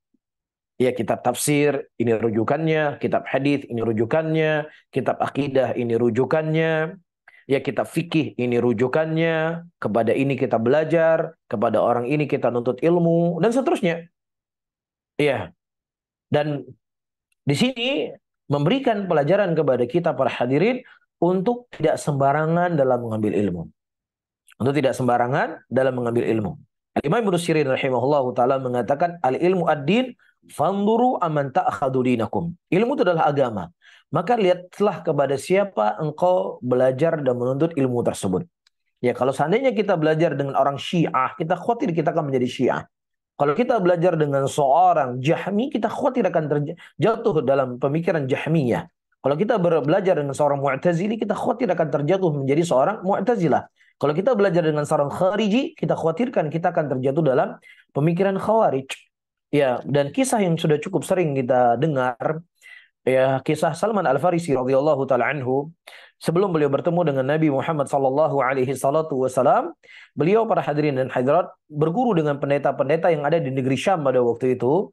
Ya, kitab tafsir ini rujukannya, kitab hadis ini rujukannya, kitab akidah ini rujukannya, ya kitab fikih ini rujukannya, kepada ini kita belajar, kepada orang ini kita nuntut ilmu, dan seterusnya. Ya, dan di sini memberikan pelajaran kepada kita para hadirin untuk tidak sembarangan dalam mengambil ilmu. Untuk tidak sembarangan dalam mengambil ilmu. Imam Ibnu Sirin rahimahullahu taala mengatakan al-ilmu ad-din fanzuru aman ta'khadu dinakum. Ilmu itu adalah agama. Maka lihatlah kepada siapa engkau belajar dan menuntut ilmu tersebut. Ya, kalau seandainya kita belajar dengan orang Syiah, kita khawatir kita akan menjadi Syiah. Kalau kita belajar dengan seorang Jahmi, kita khawatir akan terjatuh dalam pemikiran Jahmiyah. Kalau kita belajar dengan seorang Mu'tazili, kita khawatir akan terjatuh menjadi seorang Mu'tazilah. Kalau kita belajar dengan seorang Khariji, kita khawatirkan kita akan terjatuh dalam pemikiran Khawarij. Ya, dan kisah yang sudah cukup sering kita dengar, ya, kisah Salman Al-Farisi radhiyallahu taala anhu. Sebelum beliau bertemu dengan Nabi Muhammad sallallahu alaihi wasallam, beliau para hadirin dan hadirat berguru dengan pendeta-pendeta yang ada di negeri Syam pada waktu itu.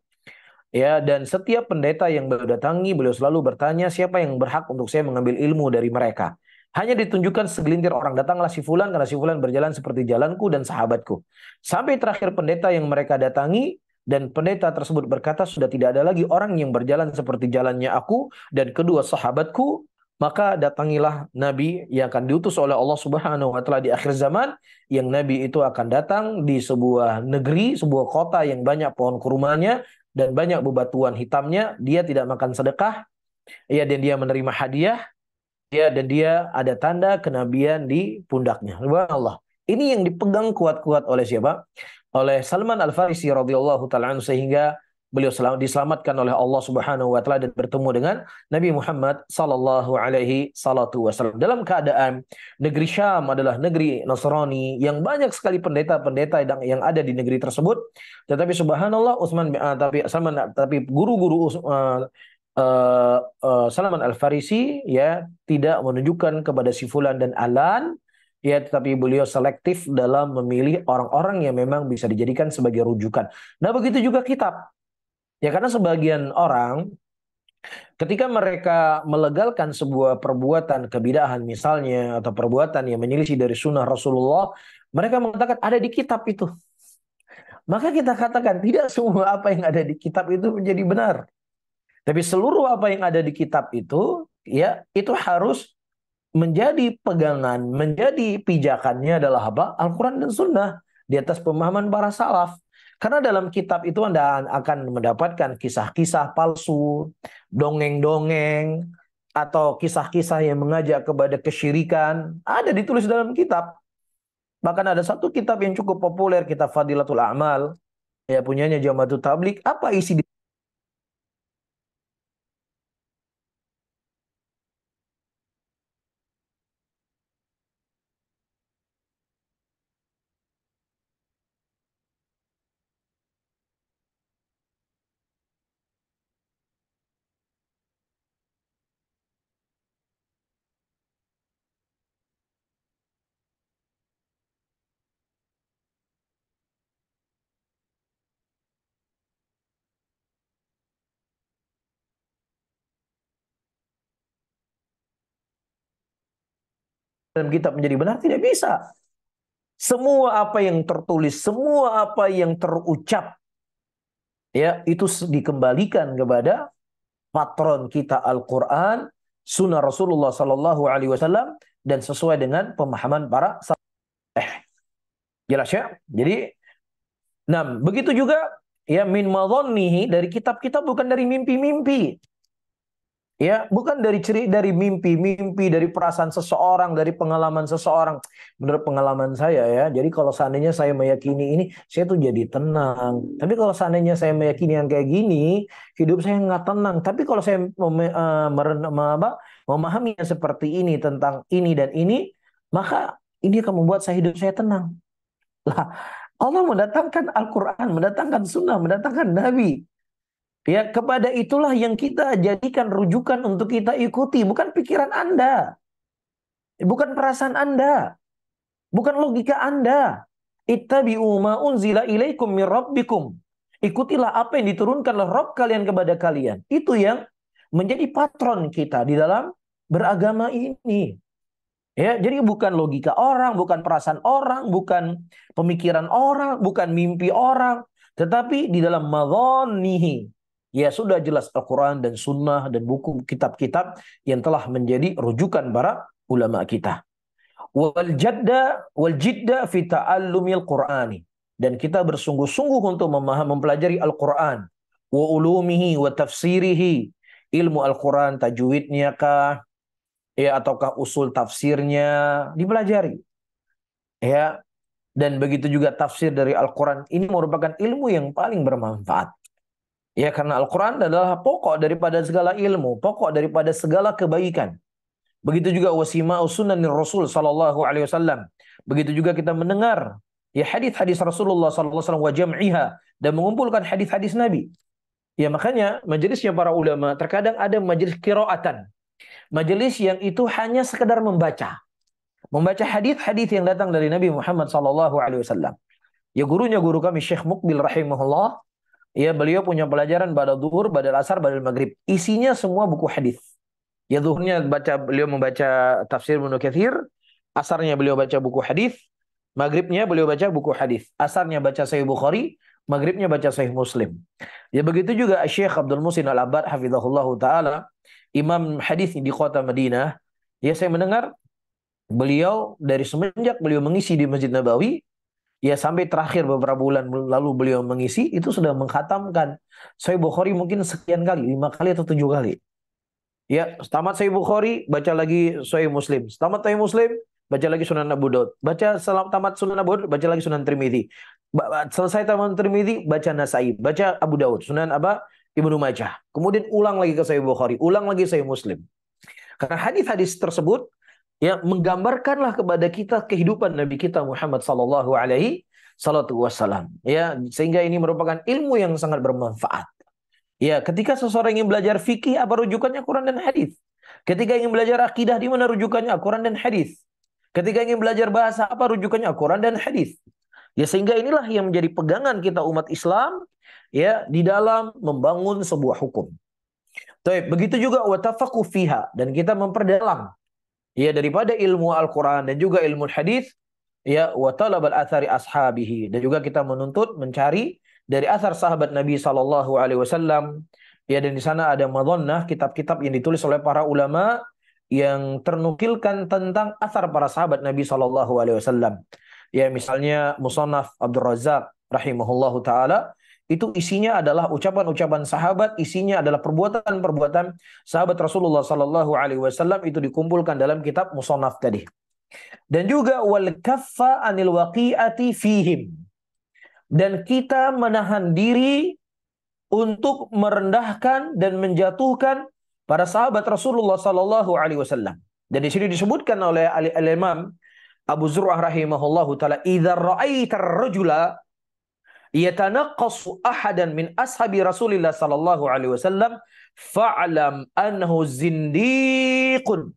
Ya, dan setiap pendeta yang beliau datangi, beliau selalu bertanya siapa yang berhak untuk saya mengambil ilmu dari mereka. Hanya ditunjukkan segelintir orang, datanglah si fulan karena si fulan berjalan seperti jalanku dan sahabatku. Sampai terakhir pendeta yang mereka datangi, dan pendeta tersebut berkata, sudah tidak ada lagi orang yang berjalan seperti jalannya aku dan kedua sahabatku. Maka datangilah Nabi yang akan diutus oleh Allah Subhanahu wa taala di akhir zaman, yang Nabi itu akan datang di sebuah negeri, sebuah kota yang banyak pohon kurmanya dan banyak bebatuan hitamnya. Dia tidak makan sedekah, ya, dan dia menerima hadiah, ya, dan dia ada tanda kenabian di pundaknya. Subhanallah. Ini yang dipegang kuat-kuat oleh siapa? Oleh Salman Al-Farisi radhiyallahu taala anhu, sehingga beliau diselamatkan oleh Allah Subhanahu wa taala dan bertemu dengan Nabi Muhammad sallallahu alaihi wasallam. Dalam keadaan negeri Syam adalah negeri Nasrani yang banyak sekali pendeta-pendeta yang ada di negeri tersebut. Tetapi subhanallah tapi guru-guru Salman Al-Farisi ya tidak menunjukkan kepada si fulan dan alan, ya, tetapi beliau selektif dalam memilih orang-orang yang memang bisa dijadikan sebagai rujukan. Nah, begitu juga kitab. Ya, karena sebagian orang ketika mereka melegalkan sebuah perbuatan kebidahan misalnya, atau perbuatan yang menyelisih dari sunnah Rasulullah, mereka mengatakan ada di kitab itu. maka kita katakan tidak semua apa yang ada di kitab itu menjadi benar. Tapi seluruh apa yang ada di kitab itu, ya, itu harus menjadi pegangan, menjadi pijakannya adalah apa? Al-Quran dan Sunnah di atas pemahaman para salaf. Karena dalam kitab itu Anda akan mendapatkan kisah-kisah palsu, dongeng-dongeng, atau kisah-kisah yang mengajak kepada kesyirikan. Ada ditulis dalam kitab. Bahkan ada satu kitab yang cukup populer, kitab Fadilatul A'mal, ya punyanya Jamaatut Tabligh. Apa isi di dalam kitab menjadi benar? Tidak bisa. Semua apa yang tertulis, semua apa yang terucap, ya itu dikembalikan kepada patron kita Al-Quran, Sunnah Rasulullah Sallallahu Alaihi Wasallam, dan sesuai dengan pemahaman para jelas ya. Jadi, nah begitu juga ya min madhannihi, dari kitab-kitab, bukan dari mimpi-mimpi. Ya, bukan dari mimpi-mimpi, dari perasaan seseorang, dari pengalaman seseorang. Menurut pengalaman saya ya, jadi kalau seandainya saya meyakini ini, saya tuh jadi tenang. Tapi kalau seandainya saya meyakini yang kayak gini, hidup saya nggak tenang. Tapi kalau saya memahami yang seperti ini, tentang ini dan ini, maka ini akan membuat hidup saya tenang. Lah, Allah mendatangkan Al-Quran, mendatangkan Sunnah, mendatangkan Nabi. Ya, kepada itulah yang kita jadikan rujukan untuk kita ikuti, bukan pikiran Anda, bukan perasaan Anda, bukan logika Anda. Ittabi'u ma unzila ilaikum min rabbikum. Ikutilah apa yang diturunkan oleh Rabb kalian kepada kalian. Itu yang menjadi patron kita di dalam beragama ini. Ya, jadi bukan logika orang, bukan perasaan orang, bukan pemikiran orang, bukan mimpi orang, tetapi di dalam madhanihi. Ya sudah jelas Al-Quran dan Sunnah dan buku kitab-kitab yang telah menjadi rujukan para ulama kita. Wal jidda fi ta'allumil Qur'ani. Dan kita bersungguh-sungguh untuk mempelajari Al-Quran. Wa ulumihi wa tafsirihi. Ilmu Al-Quran, tajwidnya kah? Ya, ataukah usul tafsirnya dipelajari. Ya, dan begitu juga tafsir dari Al-Quran. Ini merupakan ilmu yang paling bermanfaat. Ya, karena Al-Quran adalah pokok daripada segala ilmu, pokok daripada segala kebaikan. Begitu juga wasima'u sunnanir Rasul sallallahu alaihi wasallam. Begitu juga kita mendengar ya hadis-hadis Rasulullah sallallahu alaihi wasallam wa jam'iha, dan mengumpulkan hadis-hadis Nabi. Ya, makanya majelisnya para ulama terkadang ada majelis qiraatan. Majelis yang itu hanya sekedar membaca hadis-hadis yang datang dari Nabi Muhammad sallallahu alaihi wasallam. Ya, gurunya guru kami Syekh Muqbil rahimahullah. Ya, beliau punya pelajaran pada zuhur, pada asar, pada maghrib. Isinya semua buku hadis. Ya, zuhurnya beliau membaca tafsir Ibnu Katsir, asarnya beliau baca buku hadis, maghribnya beliau baca buku hadis, asarnya baca Sahih Bukhari, maghribnya baca Sahih Muslim. Ya, begitu juga Syekh Abdul Muhsin Al-Abbad hafizahullah taala, imam hadis di kota Madinah. Ya, saya mendengar beliau dari semenjak beliau mengisi di Masjid Nabawi, ya sampai terakhir beberapa bulan lalu beliau mengisi, itu sudah mengkhatamkan Sahih Bukhari mungkin sekian kali, 5 kali atau 7 kali. Ya, tamat Sahih Bukhari, baca lagi Sahih Muslim. Tamat Sahih Muslim, baca lagi Sunan Abu Daud. Tamat Sunan Abu Daud, baca lagi Sunan Tirmidzi. Selesai tamat Tirmidzi, baca Nasai, baca Abu Daud, Sunan Ibnu Majah. Kemudian ulang lagi ke Sahih Bukhari, ulang lagi Sahih Muslim. Karena hadis-hadis tersebut ya menggambarkanlah kepada kita kehidupan Nabi kita Muhammad sallallahu alaihi wasallam. Ya, sehingga ini merupakan ilmu yang sangat bermanfaat. Ya, ketika seseorang ingin belajar fikih, apa rujukannya? Quran dan hadis. Ketika ingin belajar akidah, di mana rujukannya? Quran dan hadis. Ketika ingin belajar bahasa, apa rujukannya? Quran dan hadis. Ya, sehingga inilah yang menjadi pegangan kita umat Islam ya di dalam membangun sebuah hukum. Baik, begitu juga watafaqu fiha, dan kita memperdalam ya daripada ilmu Al-Quran dan juga ilmu hadis, ya wa talabal athari ashabihi, dan juga kita menuntut mencari dari asar sahabat Nabi sallallahu alaihi wasallam. Ya, dan di sana ada madhannah, kitab-kitab yang ditulis oleh para ulama yang ternukilkan tentang asar para sahabat Nabi sallallahu alaihi wasallam. Ya, misalnya Musannaf Abdul Razak rahimahullahu taala, itu isinya adalah ucapan-ucapan sahabat, isinya adalah perbuatan-perbuatan sahabat Rasulullah sallallahu alaihi wasallam, itu dikumpulkan dalam kitab Musannaf tadi. Dan juga wal kaffa anil waqi'ati fihim. Dan kita menahan diri untuk merendahkan dan menjatuhkan para sahabat Rasulullah sallallahu alaihi wasallam. Dan di sini disebutkan oleh al-Imam Abu Zur'ah rahimahullahu taala, "Idza ra'aita ar-rajula yatanaqqasu ahadan min ashabi Rasulillah sallallahu alaihi wasallam fa'lam annahu zindiqun."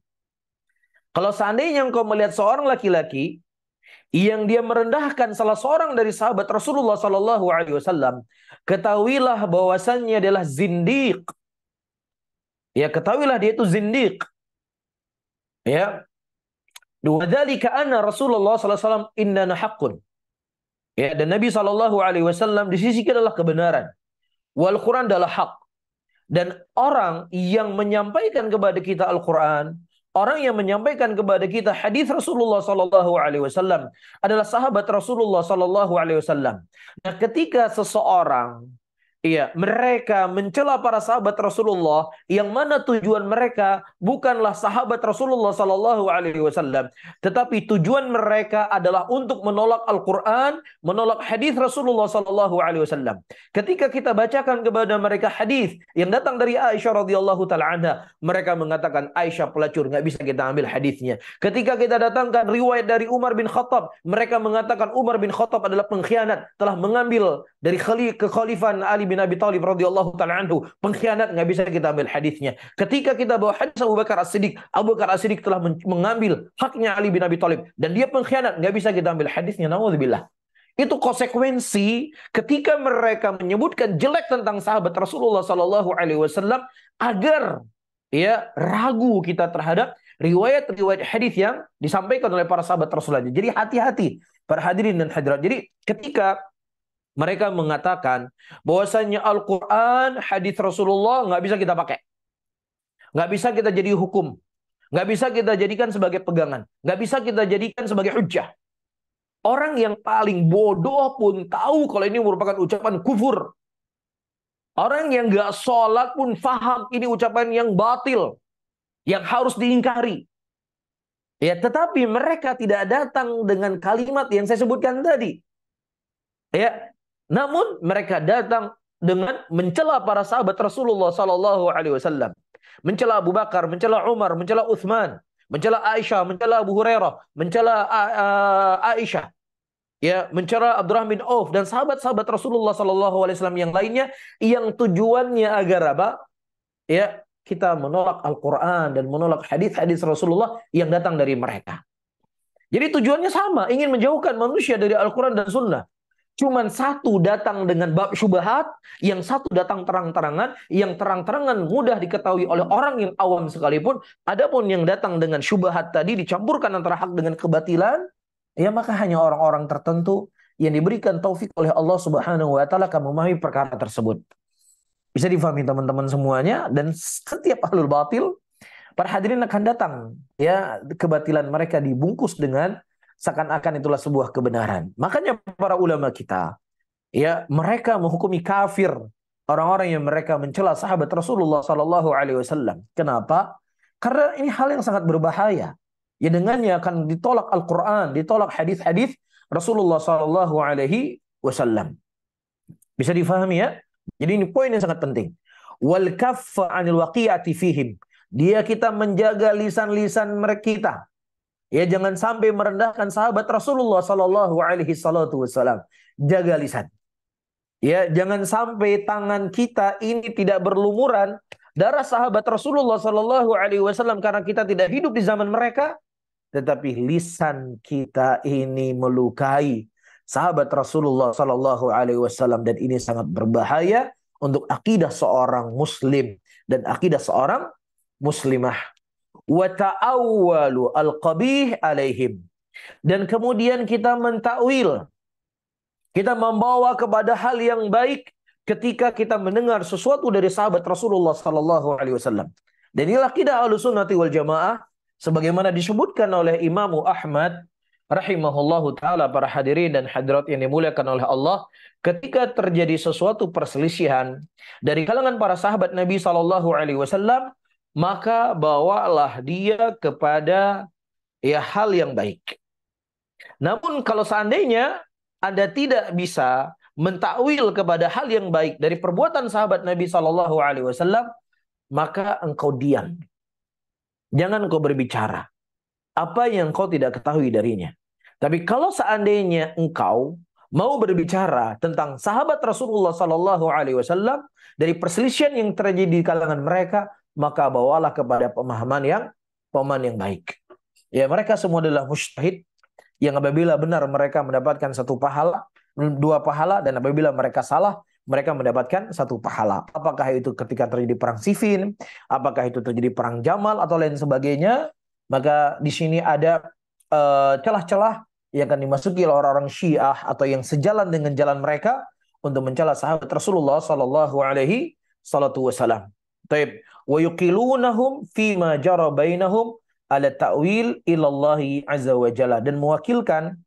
Kalau seandainya engkau melihat seorang laki-laki yang dia merendahkan salah seorang dari sahabat Rasulullah sallallahu alaihi wasallam, ketahuilah bahwasannya adalah zindiq. Ya, ketahuilah dia itu zindiq. Ya. Wadzalika anna Rasulullah sallallahu alaihi wasallam innana haqqun. Ya, dan Nabi sallallahu alaihi wasallam di sisi kita adalah kebenaran. Wal Quran adalah hak. Dan orang yang menyampaikan kepada kita Al-Quran, orang yang menyampaikan kepada kita hadis Rasulullah sallallahu alaihi wasallam adalah sahabat Rasulullah sallallahu alaihi wasallam. Nah, ketika seseorang mereka mencela para sahabat Rasulullah, yang mana tujuan mereka bukanlah sahabat Rasulullah sallallahu alaihi wasallam, tetapi tujuan mereka adalah untuk menolak Al-Qur'an, menolak hadis Rasulullah sallallahu alaihi wasallam. Ketika kita bacakan kepada mereka hadis yang datang dari Aisyah radhiyallahu taala anha, mereka mengatakan Aisyah pelacur, nggak bisa kita ambil hadisnya. Ketika kita datangkan riwayat dari Umar bin Khattab, mereka mengatakan Umar bin Khattab adalah pengkhianat, telah mengambil dari kekhalifahan Ali bin Abi Thalib radhiyallahu taala anhu, pengkhianat, nggak bisa kita ambil hadisnya. Ketika kita bawa hadis Abu Bakar As-Siddiq, Abu Bakar As-Siddiq telah mengambil haknya Ali bin Abi Thalib dan dia pengkhianat, nggak bisa kita ambil hadisnya. Nauzubillah. Itu konsekuensi ketika mereka menyebutkan jelek tentang sahabat Rasulullah sallallahu alaihi wasallam, agar ragu kita terhadap riwayat-riwayat hadis yang disampaikan oleh para sahabat Rasulullah. Jadi hati-hati para hadirin dan hadirat. Jadi ketika mereka mengatakan bahwasanya Al-Quran, hadis Rasulullah nggak bisa kita pakai, nggak bisa kita jadi hukum, nggak bisa kita jadikan sebagai pegangan, nggak bisa kita jadikan sebagai hujjah. Orang yang paling bodoh pun tahu kalau ini merupakan ucapan kufur. Orang yang nggak sholat pun faham ini ucapan yang batil, yang harus diingkari. Ya, tetapi mereka tidak datang dengan kalimat yang saya sebutkan tadi. Ya, namun mereka datang dengan mencela para sahabat Rasulullah sallallahu alaihi wasallam, mencela Abu Bakar, mencela Umar, mencela Utsman, mencela Aisyah, mencela Abu Hurairah, mencela Aisyah, mencela Abdurrahman bin Auf dan sahabat-sahabat Rasulullah sallallahu alaihi wasallam yang lainnya, yang tujuannya agar apa? Kita menolak Al-Qur'an dan menolak hadis-hadis Rasulullah yang datang dari mereka. Jadi tujuannya sama, ingin menjauhkan manusia dari Al-Qur'an dan Sunnah. Cuman satu datang dengan bab syubhat, yang satu datang terang-terangan, yang terang-terangan mudah diketahui oleh orang yang awam sekalipun. Adapun yang datang dengan syubhat tadi dicampurkan antara hak dengan kebatilan, maka hanya orang-orang tertentu yang diberikan taufik oleh Allah Subhanahu wa taala akan memahami perkara tersebut. Bisa difahami teman-teman semuanya, dan setiap ahlul batil, para hadirin akan datang, kebatilan mereka dibungkus dengan seakan-akan itulah sebuah kebenaran. Makanya para ulama kita, mereka menghukumi kafir orang-orang yang mereka mencela sahabat Rasulullah sallallahu alaihi wasallam. Kenapa? Karena ini hal yang sangat berbahaya. Dengannya akan ditolak Al-Qur'an, ditolak hadis-hadis Rasulullah sallallahu alaihi wasallam. Bisa difahami ya? Jadi ini poin yang sangat penting. Wal kaffa 'anil waqi'ati fihim. Dia kita menjaga lisan-lisan mereka kita. Jangan sampai merendahkan sahabat Rasulullah sallallahu alaihi wasallam. Jaga lisan. Jangan sampai tangan kita ini tidak berlumuran darah sahabat Rasulullah sallallahu alaihi wasallam karena kita tidak hidup di zaman mereka, tetapi lisan kita ini melukai sahabat Rasulullah sallallahu alaihi wasallam, dan ini sangat berbahaya untuk akidah seorang muslim dan akidah seorang muslimah. Wa ta'awwalu al-qabih alaihim. Dan kemudian kita mentakwil. Kita membawa kepada hal yang baik ketika kita mendengar sesuatu dari sahabat Rasulullah sallallahu alaihi wasallam. Dan inilah akidah Ahlussunnati wal Jamaah sebagaimana disebutkan oleh Imam Ahmad rahimahullahu taala, para hadirin dan hadirat yang dimuliakan oleh Allah, ketika terjadi sesuatu perselisihan dari kalangan para sahabat Nabi sallallahu alaihi wasallam, maka bawalah dia kepada hal yang baik. Namun kalau seandainya Anda tidak bisa mentakwil kepada hal yang baik dari perbuatan sahabat Nabi Shallallahu Alaihi Wasallam, maka engkau diam. Jangan engkau berbicara apa yang engkau tidak ketahui darinya. Tapi kalau seandainya engkau mau berbicara tentang sahabat Rasulullah Shallallahu Alaihi Wasallam dari perselisihan yang terjadi di kalangan mereka, maka bawalah kepada pemahaman yang baik. Ya, mereka semua adalah mujtahid yang apabila benar mereka mendapatkan satu pahala, dua pahala, dan apabila mereka salah, mereka mendapatkan satu pahala. Apakah itu ketika terjadi perang Siffin, apakah itu terjadi perang Jamal atau lain sebagainya, maka di sini ada celah-celah yang akan dimasuki oleh orang-orang Syiah atau yang sejalan dengan jalan mereka untuk mencela sahabat Rasulullah sallallahu alaihi wasallam. Taib, wa yuqilunahum fima jara bainahum ala ta'wil ilallahi azza wa jalla, dan mewakilkan,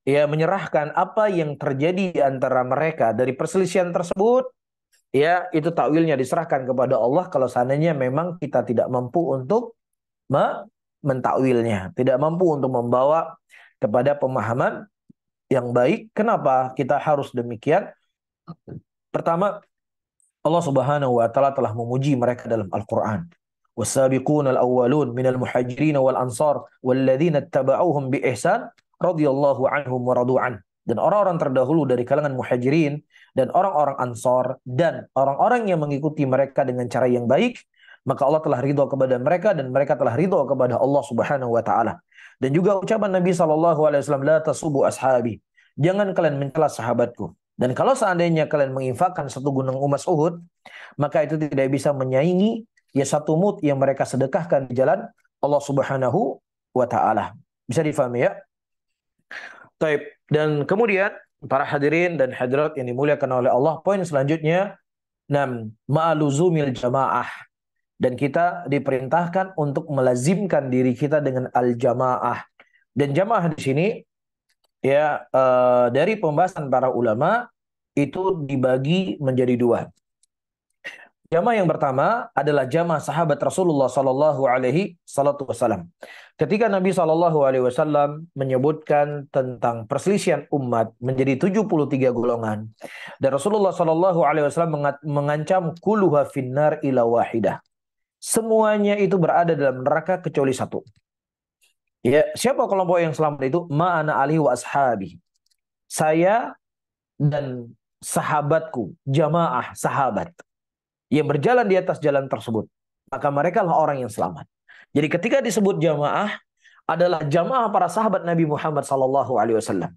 menyerahkan apa yang terjadi di antara mereka dari perselisihan tersebut, itu takwilnya diserahkan kepada Allah kalau seandainya memang kita tidak mampu untuk mentakwilnya, tidak mampu untuk membawa kepada pemahaman yang baik. Kenapa kita harus demikian? Pertama, Allah Subhanahu wa taala telah memuji mereka dalam Al-Qur'an. والسابقون الأولون من المهاجرين والأنصار والذين اتبعوهم بإحسان رضي الله عنهم ورضوا عنه. Dan orang-orang terdahulu dari kalangan muhajirin dan orang-orang ansar dan orang-orang yang mengikuti mereka dengan cara yang baik, maka Allah telah ridho kepada mereka dan mereka telah ridho kepada Allah Subhanahu wa taala. Dan juga ucapan Nabi sallallahu alaihi wasallam, la tasubu ashabi, jangan kalian mencela sahabatku. Dan kalau seandainya kalian menginfakkan satu gunung emas Uhud, maka itu tidak bisa menyaingi satu mud yang mereka sedekahkan di jalan Allah Subhanahu wa taala. Bisa difahami ya? Taib. Dan kemudian para hadirin dan hadirat yang dimuliakan oleh Allah, poin selanjutnya, ma'aluzumil jamaah. Dan kita diperintahkan untuk melazimkan diri kita dengan al-jamaah. Dan jamaah di sini dari pembahasan para ulama itu dibagi menjadi dua. Jamaah yang pertama adalah jamaah sahabat Rasulullah sallallahu alaihi wasallam. Ketika Nabi sallallahu alaihi wasallam menyebutkan tentang perselisihan umat menjadi 73 golongan, dan Rasulullah sallallahu alaihi wasallam mengancam kulluha finnar ila wahidah. Semuanya itu berada dalam neraka kecuali satu. Ya, siapa kelompok yang selamat itu? Ma'ana alihi wa ashabi. Saya dan sahabatku, jamaah sahabat yang berjalan di atas jalan tersebut, maka mereka lah orang yang selamat. Jadi ketika disebut jamaah, adalah jamaah para sahabat Nabi Muhammad SAW.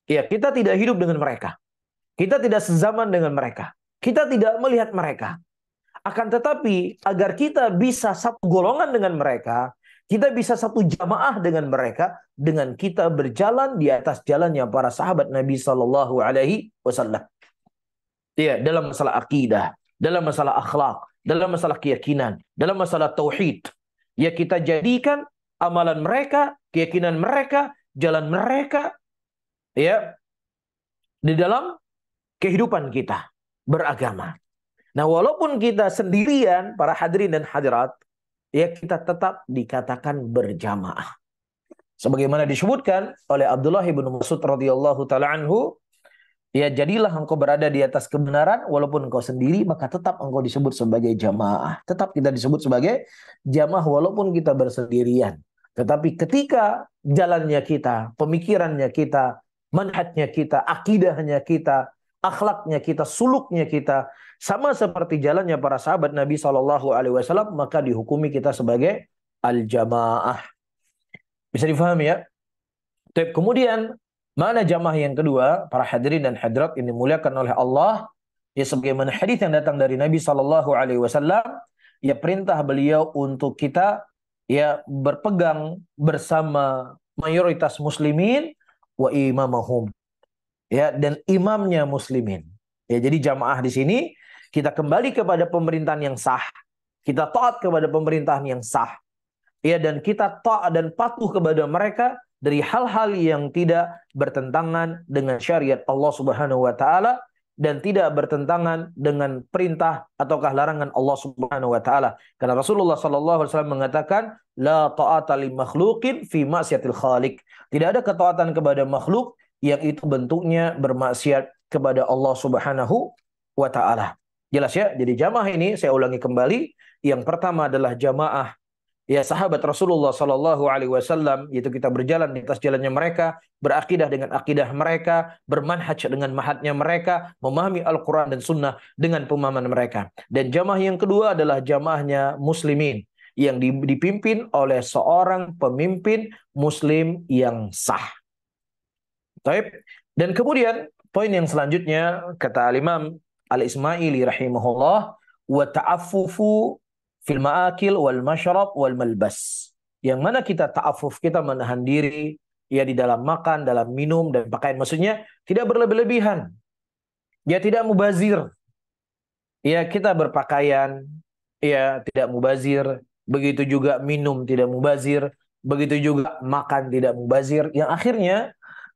Ya, kita tidak hidup dengan mereka, kita tidak sezaman dengan mereka, kita tidak melihat mereka. Akan tetapi agar kita bisa satu golongan dengan mereka, kita bisa satu jamaah dengan mereka, dengan kita berjalan di atas jalannya para sahabat Nabi SAW. Ya, dalam masalah akidah, dalam masalah akhlak, dalam masalah keyakinan, dalam masalah tauhid. Ya, kita jadikan amalan mereka, keyakinan mereka, jalan mereka, di dalam kehidupan kita beragama. Nah, walaupun kita sendirian, para hadirin dan hadirat, kita tetap dikatakan berjamaah. Sebagaimana disebutkan oleh Abdullah bin Mas'ud radhiyallahu taala anhu, jadilah engkau berada di atas kebenaran walaupun engkau sendiri, maka tetap engkau disebut sebagai jamaah. Tetap kita disebut sebagai jamaah walaupun kita bersendirian. Tetapi ketika jalannya kita, pemikirannya kita, manhajnya kita, akidahnya kita, akhlaknya kita, suluknya kita sama seperti jalannya para sahabat Nabi SAW, maka dihukumi kita sebagai al-jamaah. Bisa difahami ya? Kemudian mana jamaah yang kedua, para hadirin dan hadirat yang dimuliakan oleh Allah, sebagaimana hadis yang datang dari Nabi SAW, perintah beliau untuk kita berpegang bersama mayoritas muslimin wa imamahum, ya, dan imamnya muslimin. Ya, jadi jamaah di sini kita kembali kepada pemerintahan yang sah. Kita taat kepada pemerintahan yang sah. Ya, dan kita taat dan patuh kepada mereka dari hal-hal yang tidak bertentangan dengan syariat Allah Subhanahu wa taala dan tidak bertentangan dengan perintah ataukah larangan Allah Subhanahu wa taala. Karena Rasulullah sallallahu alaihi wasallam mengatakan la ta'ata li makhluqin fi ma'siyatil khaliq. Tidak ada ketaatan kepada makhluk yang itu bentuknya bermaksiat kepada Allah Subhanahu wa taala. Jelas ya? Jadi jamaah ini saya ulangi kembali, yang pertama adalah jamaah ya sahabat Rasulullah Sallallahu Alaihi Wasallam, yaitu kita berjalan di atas jalannya mereka, berakidah dengan akidah mereka, bermanhaj dengan manhajnya mereka, memahami Al-Quran dan Sunnah dengan pemahaman mereka. Dan jamaah yang kedua adalah jamaahnya muslimin yang dipimpin oleh seorang pemimpin muslim yang sah. Taib. Dan kemudian poin yang selanjutnya kata Al-Imam Al-Ismaili rahimahullah, wa ta'affufu fil ma'akil wal masyrab wal malbas. Yang mana kita ta'affuf, kita menahan diri ya di dalam makan, dalam minum dan pakaian. Maksudnya tidak berlebih-lebihan. Ya tidak mubazir. Ya kita berpakaian ya tidak mubazir, begitu juga minum tidak mubazir, begitu juga makan tidak mubazir. Yang akhirnya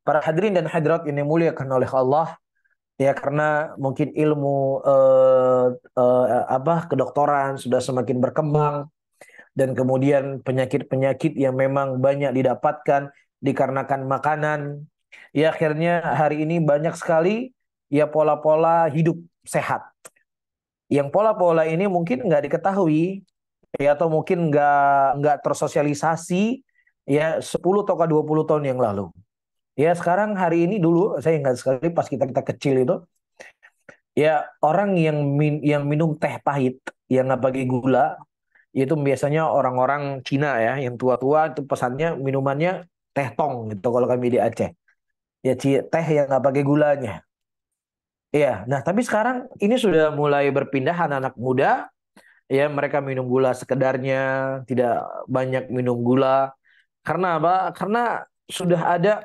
para hadirin dan hadirat ini muliakan oleh Allah, ya karena mungkin ilmu kedokteran sudah semakin berkembang dan kemudian penyakit-penyakit yang memang banyak didapatkan dikarenakan makanan, ya akhirnya hari ini banyak sekali ya pola-pola hidup sehat. Yang pola-pola ini mungkin nggak diketahui ya atau mungkin nggak tersosialisasi ya 10 atau 20 tahun yang lalu. Ya sekarang hari ini, dulu saya ingat sekali pas kita kecil itu, ya orang yang minum teh pahit yang nggak pakai gula itu biasanya orang-orang Cina ya, yang tua-tua itu pesannya minumannya teh tong gitu kalau kami di Aceh. Ya teh yang nggak pakai gulanya. Ya, nah tapi sekarang ini sudah mulai berpindah anak-anak muda, ya mereka minum gula sekedarnya, tidak banyak minum gula. Karena apa? Karena sudah ada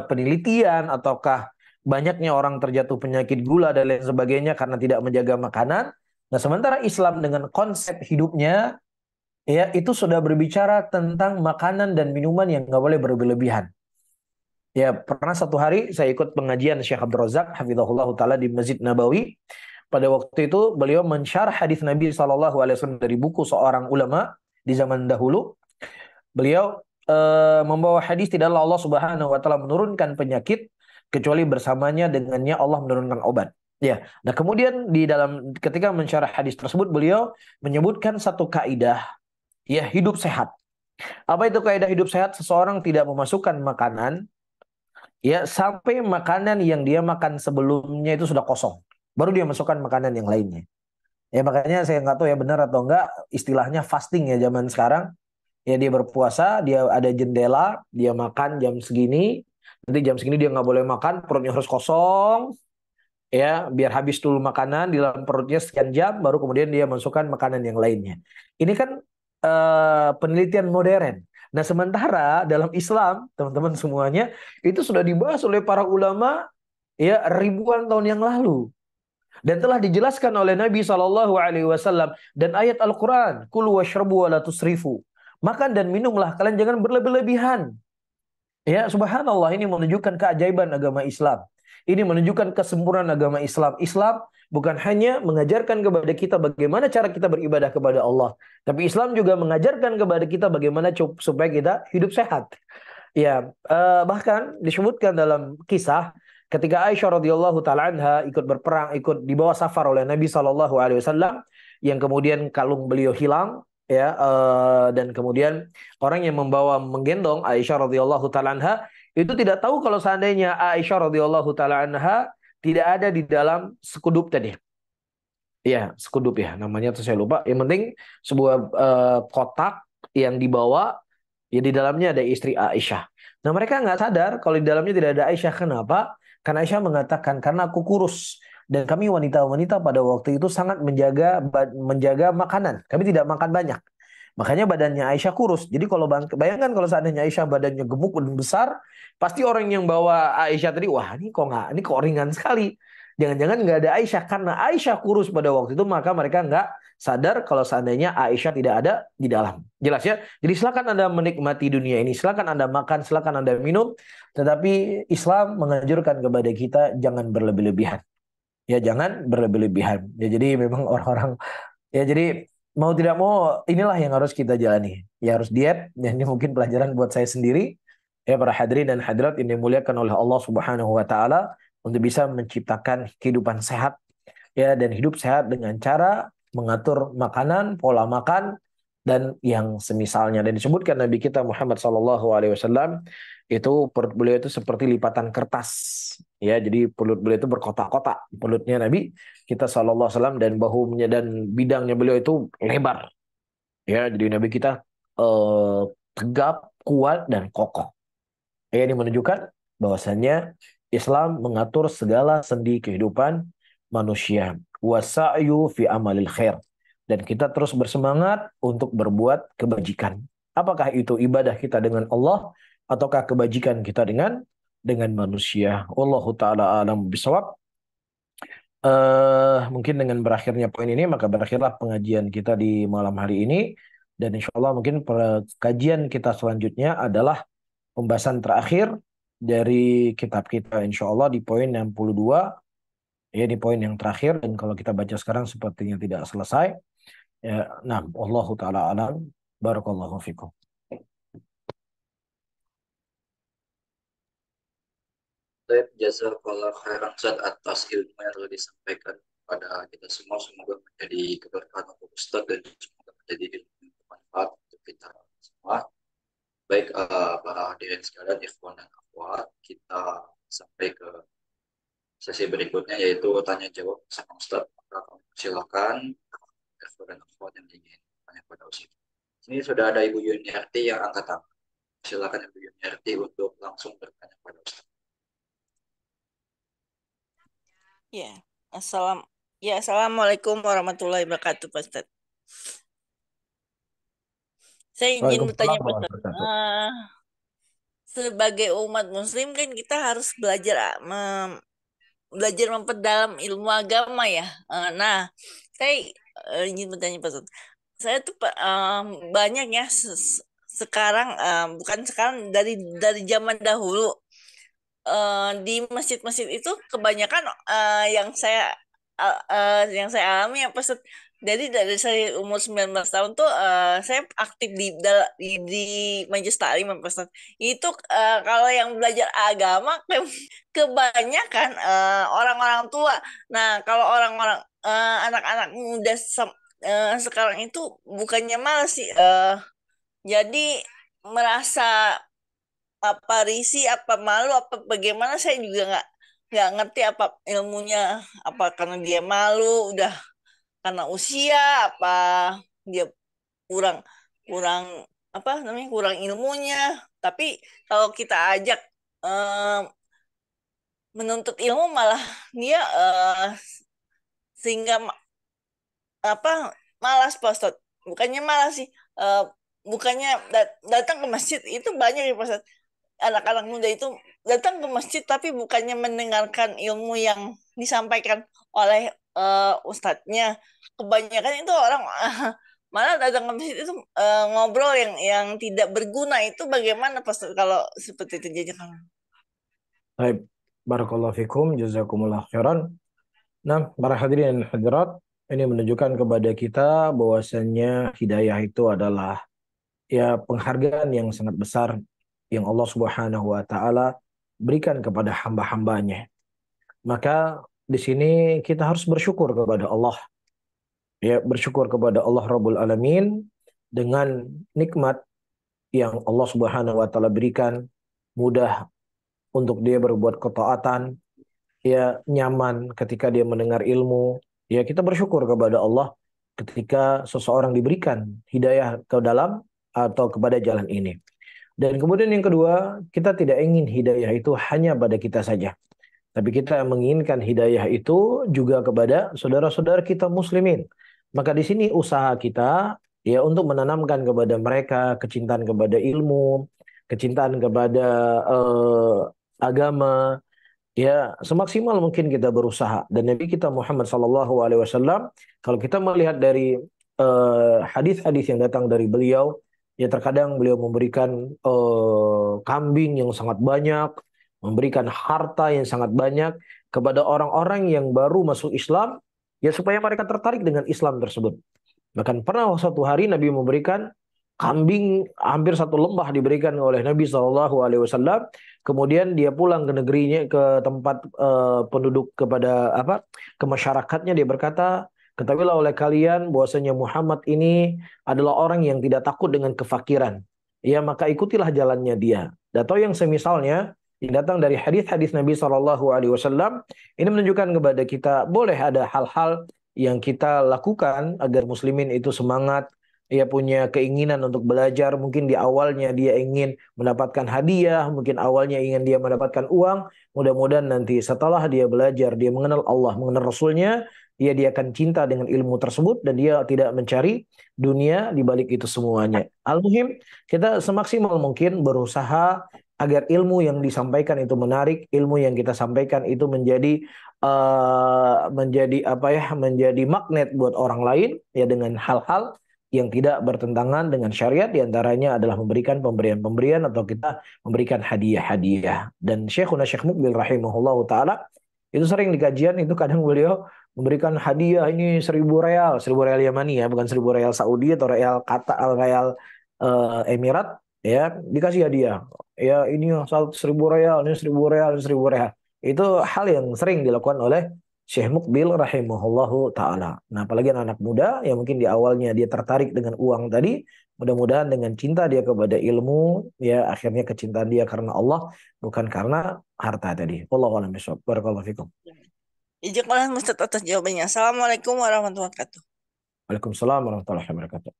penelitian ataukah banyaknya orang terjatuh penyakit gula dan lain sebagainya karena tidak menjaga makanan. Nah, sementara Islam dengan konsep hidupnya ya itu sudah berbicara tentang makanan dan minuman yang nggak boleh berlebihan. Ya, pernah satu hari saya ikut pengajian Syekh Abdul Razak hafizahullah taala di Masjid Nabawi. Pada waktu itu beliau mensyarah hadis Nabi SAW dari buku seorang ulama di zaman dahulu. Beliau membawa hadis, tidaklah Allah Subhanahu wa taala menurunkan penyakit kecuali bersamanya dengannya Allah menurunkan obat. Ya. Nah, kemudian di dalam ketika mensyarah hadis tersebut beliau menyebutkan satu kaidah ya hidup sehat. Apa itu kaidah hidup sehat? Seseorang tidak memasukkan makanan ya sampai makanan yang dia makan sebelumnya itu sudah kosong. Baru dia masukkan makanan yang lainnya. Ya makanya saya nggak tahu ya benar atau enggak istilahnya fasting ya zaman sekarang. Ya dia berpuasa, dia ada jendela, dia makan jam segini, nanti jam segini dia nggak boleh makan, perutnya harus kosong, ya biar habis dulu makanan di dalam perutnya sekian jam, baru kemudian dia masukkan makanan yang lainnya. Ini kan penelitian modern. Nah sementara dalam Islam, teman-teman semuanya, itu sudah dibahas oleh para ulama ya ribuan tahun yang lalu. Dan telah dijelaskan oleh Nabi SAW dan ayat Al-Quran, kulu washrabu wa la tusrifu. Makan dan minumlah, kalian jangan berlebih-lebihan. Ya, subhanallah, ini menunjukkan keajaiban agama Islam. Ini menunjukkan kesempurnaan agama Islam. Islam bukan hanya mengajarkan kepada kita bagaimana cara kita beribadah kepada Allah, tapi Islam juga mengajarkan kepada kita bagaimana supaya kita hidup sehat. Ya, bahkan disebutkan dalam kisah ketika Aisyah radhiyallahu taala anha ikut berperang, ikut dibawa safar oleh Nabi sallallahu alaihi wasallam, yang kemudian kalung beliau hilang, ya, dan kemudian orang yang menggendong Aisyah radhiyallahu taala anha itu tidak tahu kalau seandainya Aisyah radhiyallahu taala anha tidak ada di dalam sekudup tadi. Ya, sekudup ya namanya, tuh saya lupa. Yang penting sebuah kotak yang dibawa, ya di dalamnya ada istri Aisyah. Nah mereka nggak sadar kalau di dalamnya tidak ada Aisyah. Kenapa? Karena Aisyah mengatakan, karena aku kurus dan kami wanita-wanita pada waktu itu sangat menjaga makanan. Kami tidak makan banyak. Makanya badannya Aisyah kurus. Jadi kalau bayangkan kalau seandainya Aisyah badannya gemuk dan besar, pasti orang yang bawa Aisyah tadi, wah ini kok ringan sekali. Jangan-jangan nggak ada Aisyah karena Aisyah kurus pada waktu itu, maka mereka nggak sadar kalau seandainya Aisyah tidak ada di dalam. Jelas ya? Jadi silakan Anda menikmati dunia ini, silakan Anda makan, silakan Anda minum, tetapi Islam menganjurkan kepada kita jangan berlebih-lebihan. Ya jangan berlebih-lebihan. Ya jadi memang orang-orang ya jadi mau tidak mau inilah yang harus kita jalani. Ya harus diet. Dan ini mungkin pelajaran buat saya sendiri. Ya para hadirin dan hadirat ini dimuliakan oleh Allah Subhanahu wa taala untuk bisa menciptakan kehidupan sehat ya dan hidup sehat dengan cara mengatur makanan, pola makan dan yang semisalnya. Dan disebutkan Nabi kita Muhammad SAW itu perut beliau itu seperti lipatan kertas. Ya, jadi perut beliau itu berkotak-kotak. Perutnya Nabi kita SAW dan bahunya dan bidangnya beliau itu lebar. Ya, jadi Nabi kita tegap, kuat dan kokoh. Ya, ini menunjukkan bahwasannya Islam mengatur segala sendi kehidupan manusia. Wasa'yu fi amalil khair. Dan kita terus bersemangat untuk berbuat kebajikan. Apakah itu ibadah kita dengan Allah ataukah kebajikan kita dengan manusia? Wallahu taala alam bisawab. Mungkin dengan berakhirnya poin ini maka berakhirlah pengajian kita di malam hari ini dan insya Allah mungkin kajian kita selanjutnya adalah pembahasan terakhir dari kitab kita insya Allah di poin 62 ya di poin yang terakhir dan kalau kita baca sekarang sepertinya tidak selesai ya nah wallahu taala alam barakallahu fikum. Baik, jazakallah khairan Ustaz atas ilmu yang telah disampaikan kepada kita semua. Semoga menjadi keberkahan untuk Ustaz dan semoga menjadi ilmu yang bermanfaat untuk kita semua. Baik, para hadirin sekalian, ikhwan dan akhwat, kita sampai ke sesi berikutnya yaitu tanya jawab sama Ustaz. Maka kami silakan ikhwan dan akhwat yang ingin tanya pada Ustaz. Ini sudah ada Ibu Yuniarti yang angkat tangan. Silakan Ibu Yuniarti untuk langsung bertanya pada Ustaz. Ya, assalamualaikum warahmatullahi wabarakatuh, Pak Ustadz. Saya ingin bertanya, Waalaikumsalam Pak Ustadz. warahmatullahi wabarakatuh. Sebagai umat Muslim kan kita harus belajar memperdalam ilmu agama ya. Nah, saya ingin bertanya, Pak Ustadz. Saya tuh banyak ya sekarang, bukan sekarang, dari zaman dahulu. Di masjid-masjid itu kebanyakan yang saya alami ya pas dari saya umur 19 tahun tuh saya aktif di majelis taklim ya, Pak Ustadz. Itu kalau yang belajar agama kebanyakan orang-orang tua. Nah, kalau orang-orang anak-anak muda sekarang itu bukannya malas sih, jadi merasa apa risih, apa malu, apa bagaimana saya juga nggak ngerti apa ilmunya, apa karena dia malu udah karena usia, apa dia kurang kurang apa namanya kurang ilmunya. Tapi kalau kita ajak eh, menuntut ilmu malah dia sehingga apa malas, Pak Ustadz. Bukannya malas sih, bukannya datang ke masjid itu banyak ya, Pak Ustadz. Anak-anak muda itu datang ke masjid tapi bukannya mendengarkan ilmu yang disampaikan oleh ustadznya. Kebanyakan itu orang malah datang ke masjid itu ngobrol yang tidak berguna. Itu bagaimana pas kalau seperti itu jajakan? Baik, barakallahu fikum, jazakumullah khairan. Nah, para hadirin dan hadirat, ini menunjukkan kepada kita bahwasannya hidayah itu adalah ya penghargaan yang sangat besar yang Allah Subhanahu wa taala berikan kepada hamba-hambanya. Maka di sini kita harus bersyukur kepada Allah. Ya, bersyukur kepada Allah Rabbul Alamin dengan nikmat yang Allah Subhanahu wa taala berikan, mudah untuk dia berbuat ketaatan, ya nyaman ketika dia mendengar ilmu. Ya kita bersyukur kepada Allah ketika seseorang diberikan hidayah ke dalam atau kepada jalan ini. Dan kemudian yang kedua, kita tidak ingin hidayah itu hanya pada kita saja. Tapi kita menginginkan hidayah itu juga kepada saudara-saudara kita muslimin. Maka di sini usaha kita ya untuk menanamkan kepada mereka kecintaan kepada ilmu, kecintaan kepada agama. Ya, semaksimal mungkin kita berusaha. Dan Nabi kita Muhammad SAW, kalau kita melihat dari hadis-hadis yang datang dari beliau, ya terkadang beliau memberikan kambing yang sangat banyak, memberikan harta yang sangat banyak kepada orang-orang yang baru masuk Islam, ya supaya mereka tertarik dengan Islam tersebut. Bahkan pernah suatu hari Nabi memberikan kambing hampir satu lembah diberikan oleh Nabi SAW. Kemudian dia pulang ke negerinya, ke tempat penduduk, kepada apa, ke masyarakatnya. Dia berkata, ketahuilah oleh kalian bahwasanya Muhammad ini adalah orang yang tidak takut dengan kefakiran. Ya, maka ikutilah jalannya dia. Atau yang semisalnya yang datang dari hadis-hadis Nabi SAW, ini menunjukkan kepada kita boleh ada hal-hal yang kita lakukan agar muslimin itu semangat, ia punya keinginan untuk belajar. Mungkin di awalnya dia ingin mendapatkan hadiah, mungkin awalnya ingin dia mendapatkan uang. Mudah-mudahan nanti setelah dia belajar, dia mengenal Allah, mengenal Rasulnya, dia akan cinta dengan ilmu tersebut dan dia tidak mencari dunia di balik itu semuanya. Al-muhim, kita semaksimal mungkin berusaha agar ilmu yang disampaikan itu menarik, ilmu yang kita sampaikan itu menjadi apa ya, menjadi magnet buat orang lain, ya, dengan hal-hal yang tidak bertentangan dengan syariat. Diantaranya adalah memberikan pemberian-pemberian atau kita memberikan hadiah-hadiah. Dan Syekhuna Syekh Mukbil rahimahullahu taala itu sering di kajian itu kadang beliau memberikan hadiah ini 1.000 real, 1.000 real Yamani, ya, bukan 1.000 real Saudi atau real Qatar, real Emirat, ya, dikasih hadiah. Ya, ini 1.000 real, ini 1.000 real, ini 1.000 real. Itu hal yang sering dilakukan oleh Syekh Mukbil rahimahullahu ta'ala. Nah, apalagi anak-anak muda yang mungkin di awalnya dia tertarik dengan uang tadi, mudah-mudahan dengan cinta dia kepada ilmu, ya akhirnya kecintaan dia karena Allah, bukan karena harta tadi. Wallahu a'lam bishawab. Barakallahu fikum. Ijazakallah Ustaz atas jawabannya. Assalamualaikum warahmatullahi wabarakatuh. Waalaikumsalam warahmatullahi wabarakatuh.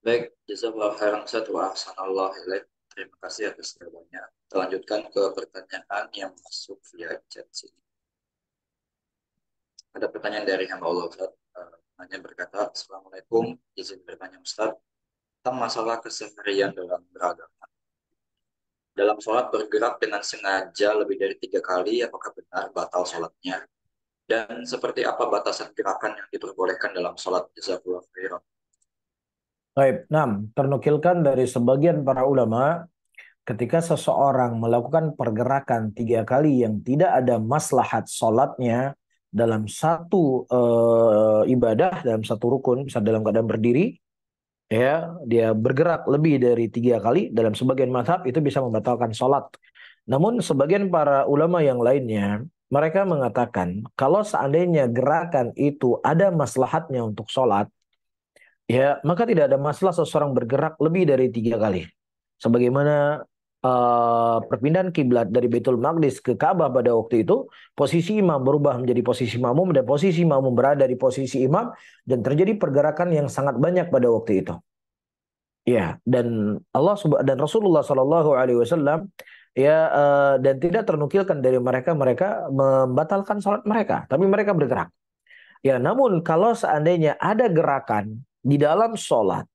Baik, jazakallahu khairan Ustaz wa ahsanallahu ilaik. Terima kasih atas jawabannya. Kita lanjutkan ke pertanyaan yang masuk via chat sini. Ada pertanyaan dari hamba Allah Ustaz. Hanya berkata, Assalamualaikum, izin bertanya Ustaz tentang masalah keseharian dalam beragama. Dalam sholat bergerak dengan sengaja lebih dari 3 kali, apakah benar batal sholatnya? Dan seperti apa batasan gerakan yang diperbolehkan dalam sholat? Jazakallahu khairan. Baik, 6. Ternukilkan dari sebagian para ulama, ketika seseorang melakukan pergerakan 3 kali yang tidak ada maslahat sholatnya dalam satu ibadah, dalam satu rukun, bisa dalam keadaan berdiri, ya, dia bergerak lebih dari 3 kali, dalam sebagian mazhab itu bisa membatalkan sholat. Namun sebagian para ulama yang lainnya, mereka mengatakan kalau seandainya gerakan itu ada maslahatnya untuk sholat, ya maka tidak ada masalah seseorang bergerak lebih dari 3 kali. Sebagaimana perpindahan kiblat dari Baitul Maqdis ke Ka'bah pada waktu itu, posisi imam berubah menjadi posisi makmum dan posisi makmum berada di posisi imam, dan terjadi pergerakan yang sangat banyak pada waktu itu. Ya, dan dan Rasulullah Shallallahu Alaihi Wasallam, ya, dan tidak ternukilkan dari mereka membatalkan salat mereka, tapi mereka bergerak. Ya, namun kalau seandainya ada gerakan di dalam sholat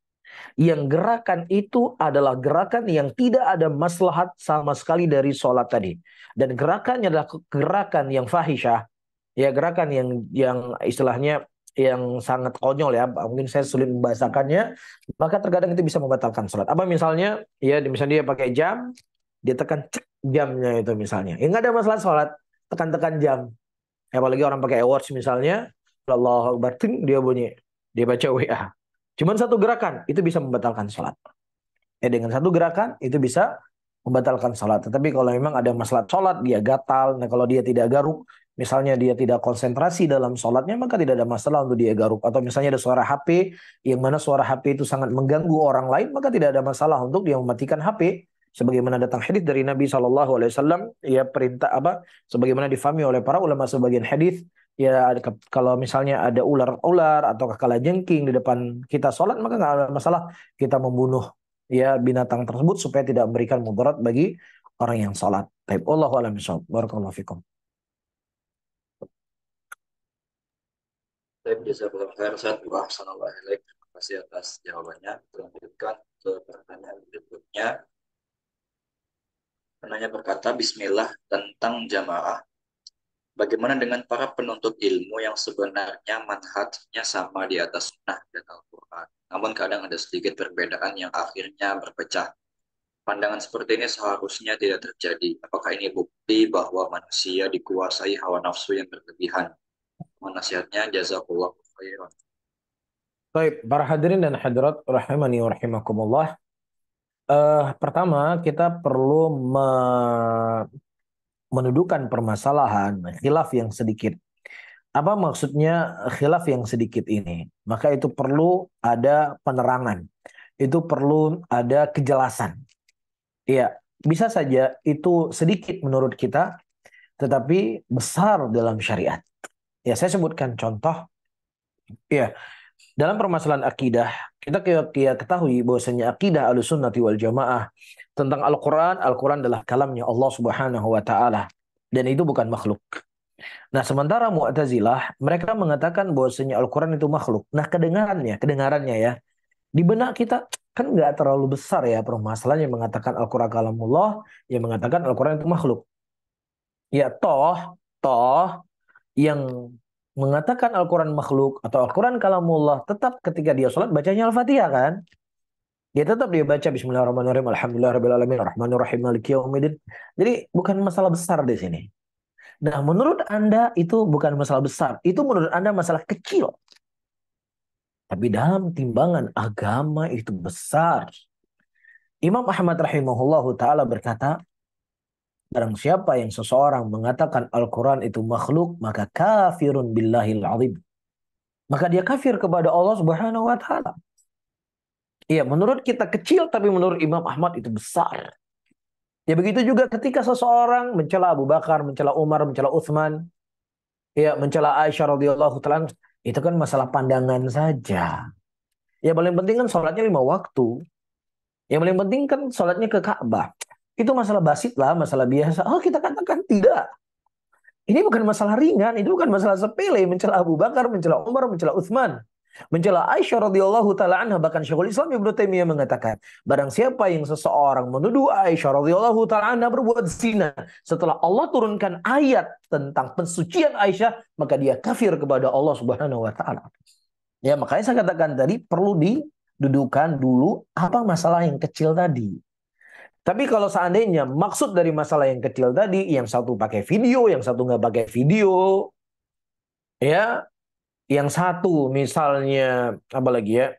yang gerakan itu adalah gerakan yang tidak ada maslahat sama sekali dari sholat tadi, dan gerakannya adalah gerakan yang fahisyah, ya, gerakan yang istilahnya yang sangat konyol, ya, mungkin saya sulit membahasakannya, maka terkadang itu bisa membatalkan sholat. Apa misalnya, ya, misalnya dia pakai jam, dia tekan cek jamnya itu misalnya, ya nggak ada masalah sholat, tekan-tekan jam. Ya, apalagi orang pakai AirWatch misalnya, Allahu Akbar, ting, dia bunyi, dia baca WA. Cuman satu gerakan itu bisa membatalkan sholat. Ya, dengan satu gerakan itu bisa membatalkan sholat. Tetapi kalau memang ada masalah sholat, dia gatal, nah kalau dia tidak garuk, misalnya dia tidak konsentrasi dalam sholatnya, maka tidak ada masalah untuk dia garuk. Atau misalnya ada suara HP, yang mana suara HP itu sangat mengganggu orang lain, maka tidak ada masalah untuk dia mematikan HP. Sebagaimana datang hadis dari Nabi SAW, ya, perintah apa? Sebagaimana difahami oleh para ulama sebagian hadis, ya, kalau misalnya ada ular-ular atau kalajengking di depan kita sholat, maka nggak ada masalah kita membunuh, ya, binatang tersebut supaya tidak memberikan mudarat bagi orang yang sholat. Taib, Allahu a'lam bishawab. Barakallahu fikum. Baik, jazakallahu khair Ustaz wa ahsanallahu ilaik. Terima kasih atas jawabannya. Kita lanjutkan ke pertanyaan berikutnya. Penanya berkata, Bismillah, tentang jamaah. Bagaimana dengan para penuntut ilmu yang sebenarnya manhajnya sama di atas sunnah dan Al-Quran? Namun kadang ada sedikit perbedaan yang akhirnya berpecah. Pandangan seperti ini seharusnya tidak terjadi. Apakah ini bukti bahwa manusia dikuasai hawa nafsu yang berlebihan? Nasihatnya, jazakallahu khairan. Baik, para hadirin dan hadirat rahimani wa rahimakumullah. Pertama, kita perlu mendudukan permasalahan khilaf yang sedikit. Apa maksudnya khilaf yang sedikit ini? Maka itu perlu ada penerangan. Itu perlu ada kejelasan. Iya, bisa saja itu sedikit menurut kita, tetapi besar dalam syariat. Ya, saya sebutkan contoh. Ya, dalam permasalahan akidah, kita ketahui bahwasanya akidah Ahlussunnati wal Jamaah tentang Al-Qur'an, Al-Qur'an adalah kalamnya Allah Subhanahu wa taala dan itu bukan makhluk. Nah, sementara Mu'tazilah mereka mengatakan bahwasanya Al-Qur'an itu makhluk. Nah, kedengarannya ya, di benak kita kan nggak terlalu besar ya permasalahan yang mengatakan Al-Qur'an kalamullah, yang mengatakan Al-Qur'an itu makhluk. Ya, toh yang mengatakan Al-Quran makhluk atau Al-Quran kalamullah tetap ketika dia sholat bacanya Al-Fatihah kan? Dia tetap dia baca Bismillahirrahmanirrahim, Alhamdulillahirrahmanirrahim, Ar-Rahmanirrahim, Maliki Yaumiddin. Jadi bukan masalah besar di sini. Nah, menurut Anda itu bukan masalah besar. Itu menurut Anda masalah kecil. Tapi dalam timbangan agama itu besar. Imam Ahmad rahimahullahu ta'ala berkata, barang siapa yang seseorang mengatakan Al-Quran itu makhluk, maka kafirun billahil azim. Maka dia kafir kepada Allah Subhanahu wa taala. Iya, menurut kita kecil tapi menurut Imam Ahmad itu besar. Ya begitu juga ketika seseorang mencela Abu Bakar, mencela Umar, mencela Utsman, ya mencela Aisyah radhiyallahu taala, itu kan masalah pandangan saja. Ya paling penting kan sholatnya 5 waktu. Yang paling penting kan sholatnya ke Ka'bah. Itu masalah basit lah, masalah biasa. Oh, kita katakan tidak. Ini bukan masalah ringan, itu bukan masalah sepele. Mencela Abu Bakar, mencela Umar, mencela Utsman, mencela Aisyah radhiyallahu taala anha, bahkan Syekhul Islam Ibnu Taimiyah mengatakan, barang siapa yang seseorang menuduh Aisyah radhiyallahu taala anha berbuat zina setelah Allah turunkan ayat tentang pensucian Aisyah, maka dia kafir kepada Allah Subhanahu wa taala. Ya, makanya saya katakan tadi perlu didudukan dulu apa masalah yang kecil tadi. Tapi kalau seandainya maksud dari masalah yang kecil tadi, yang satu pakai video, yang satu nggak pakai video, ya, yang satu misalnya apa lagi ya,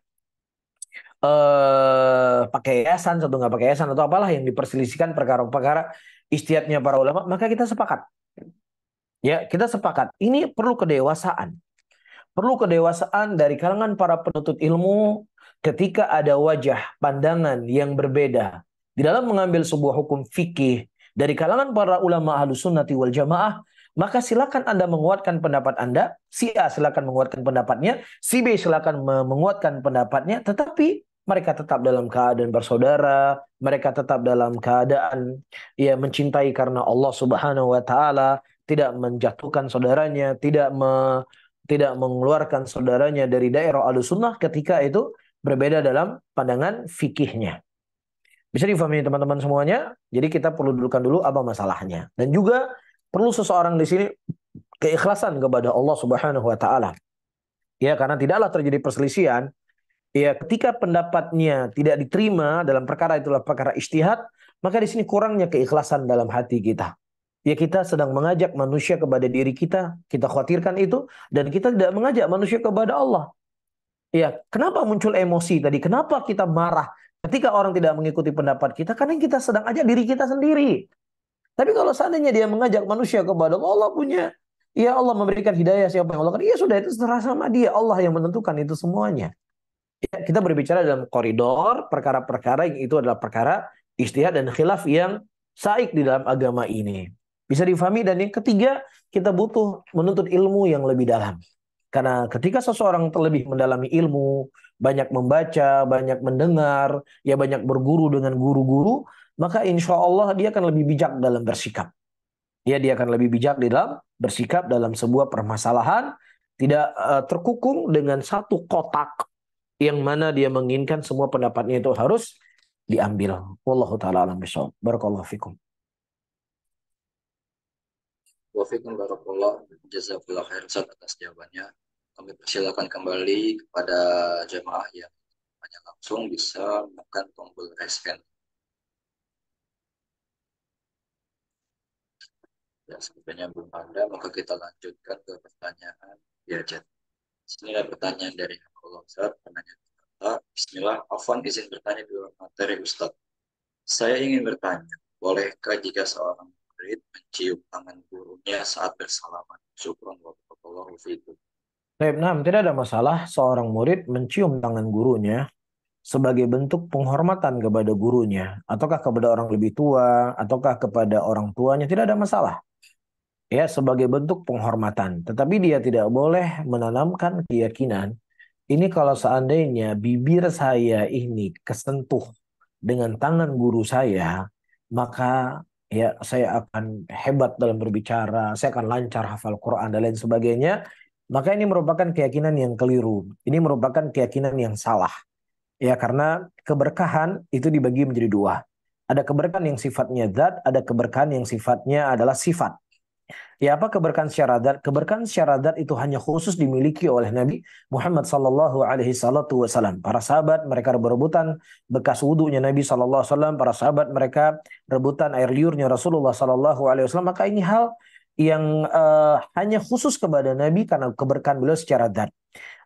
pakai yayasan, satu nggak pakai yayasan atau apalah yang diperselisihkan perkara-perkara ijtihadnya para ulama, maka kita sepakat. Ya, kita sepakat. Ini perlu kedewasaan. Perlu kedewasaan dari kalangan para penuntut ilmu ketika ada wajah pandangan yang berbeda di dalam mengambil sebuah hukum fikih dari kalangan para ulama Ahlussunnati wal Jamaah, maka silakan Anda menguatkan pendapat Anda, si A silakan menguatkan pendapatnya, si B silakan menguatkan pendapatnya, tetapi mereka tetap dalam keadaan bersaudara, mereka tetap dalam keadaan ya mencintai karena Allah Subhanahu wa taala, tidak menjatuhkan saudaranya, tidak mengeluarkan saudaranya dari daerah Ahlussunnah ketika itu berbeda dalam pandangan fikihnya. Bisa difahami teman-teman semuanya? Jadi kita perlu dudukan dulu apa masalahnya. Dan juga perlu seseorang di sini keikhlasan kepada Allah Subhanahu wa taala. Ya, karena tidaklah terjadi perselisihan ya ketika pendapatnya tidak diterima dalam perkara itulah perkara ijtihad, maka di sini kurangnya keikhlasan dalam hati kita. Ya, kita sedang mengajak manusia kepada diri kita khawatirkan itu, dan kita tidak mengajak manusia kepada Allah. Ya, kenapa muncul emosi tadi? Kenapa kita marah ketika orang tidak mengikuti pendapat kita? Karena kita sedang ajak diri kita sendiri. Tapi kalau seandainya dia mengajak manusia kepada Allah, Allah punya, ya Allah memberikan hidayah siapa yang Allah kan, ya sudah itu serah sama dia, Allah yang menentukan itu semuanya. Ya, kita berbicara dalam koridor perkara-perkara yang itu adalah perkara ijtihad dan khilaf yang saik di dalam agama ini. Bisa difahami. Dan yang ketiga, kita butuh menuntut ilmu yang lebih dalam. Karena ketika seseorang terlebih mendalami ilmu, banyak membaca, banyak mendengar, ya banyak berguru dengan guru-guru, maka insya Allah dia akan lebih bijak dalam bersikap. Ya, dia akan lebih bijak di dalam bersikap dalam sebuah permasalahan tidak terkukung dengan satu kotak yang mana dia menginginkan semua pendapatnya itu harus diambil. Wallahu taala alam bisawab. Barakallahu fikum. Wafikum barakallah, jazakallah khair Ustaz atas jawabannya. Kami persilakan kembali kepada jemaah yang hanya langsung bisa menekan tombol raise hand. Ya, sepertinya belum ada, maka kita lanjutkan ke pertanyaan ya chat. Bismillah, pertanyaan dari Allah Ustaz. Pertanyaan pertama, Bismillah, Afwan izin bertanya di luar materi Ustaz. Saya ingin bertanya, bolehkah jika seorang murid mencium tangan gurunya saat bersalaman? Syukron wa barakallahu fiikum. Baik, nah, tidak ada masalah seorang murid mencium tangan gurunya sebagai bentuk penghormatan kepada gurunya, ataukah kepada orang lebih tua, ataukah kepada orang tuanya, tidak ada masalah. Ya, sebagai bentuk penghormatan. Tetapi dia tidak boleh menanamkan keyakinan, ini kalau seandainya bibir saya ini kesentuh dengan tangan guru saya, maka ya saya akan hebat dalam berbicara, saya akan lancar hafal Quran dan lain sebagainya. Maka ini merupakan keyakinan yang keliru. Ini merupakan keyakinan yang salah. Ya, karena keberkahan itu dibagi menjadi dua. Ada keberkahan yang sifatnya zat, ada keberkahan yang sifatnya adalah sifat. Ya, apa keberkahan secara zat? Keberkahan secara zat itu hanya khusus dimiliki oleh Nabi Muhammad sallallahu alaihi wasallam. Para sahabat mereka berebutan bekas wudunya Nabi sallallahu alaihi wasallam, para sahabat mereka rebutan air liurnya Rasulullah sallallahu alaihi wasallam. Maka ini hal yang hanya khusus kepada Nabi karena keberkahan beliau secara zat.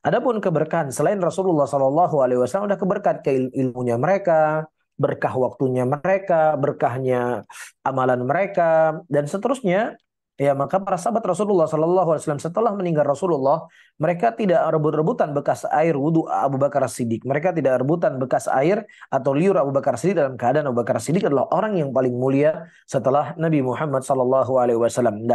Adapun keberkahan selain Rasulullah sallallahu alaihi wasallam ada keberkahan ilmunya mereka, berkah waktunya mereka, berkahnya amalan mereka dan seterusnya. Ya, maka para sahabat Rasulullah Sallallahu Alaihi Wasallam setelah meninggal Rasulullah, mereka tidak rebut-rebutan bekas air wudhu Abu Bakar As-Siddiq. Mereka tidak rebutan bekas air atau liur Abu Bakar As-Siddiq dalam keadaan Abu Bakar As-Siddiq adalah orang yang paling mulia setelah Nabi Muhammad Sallallahu Alaihi Wasallam.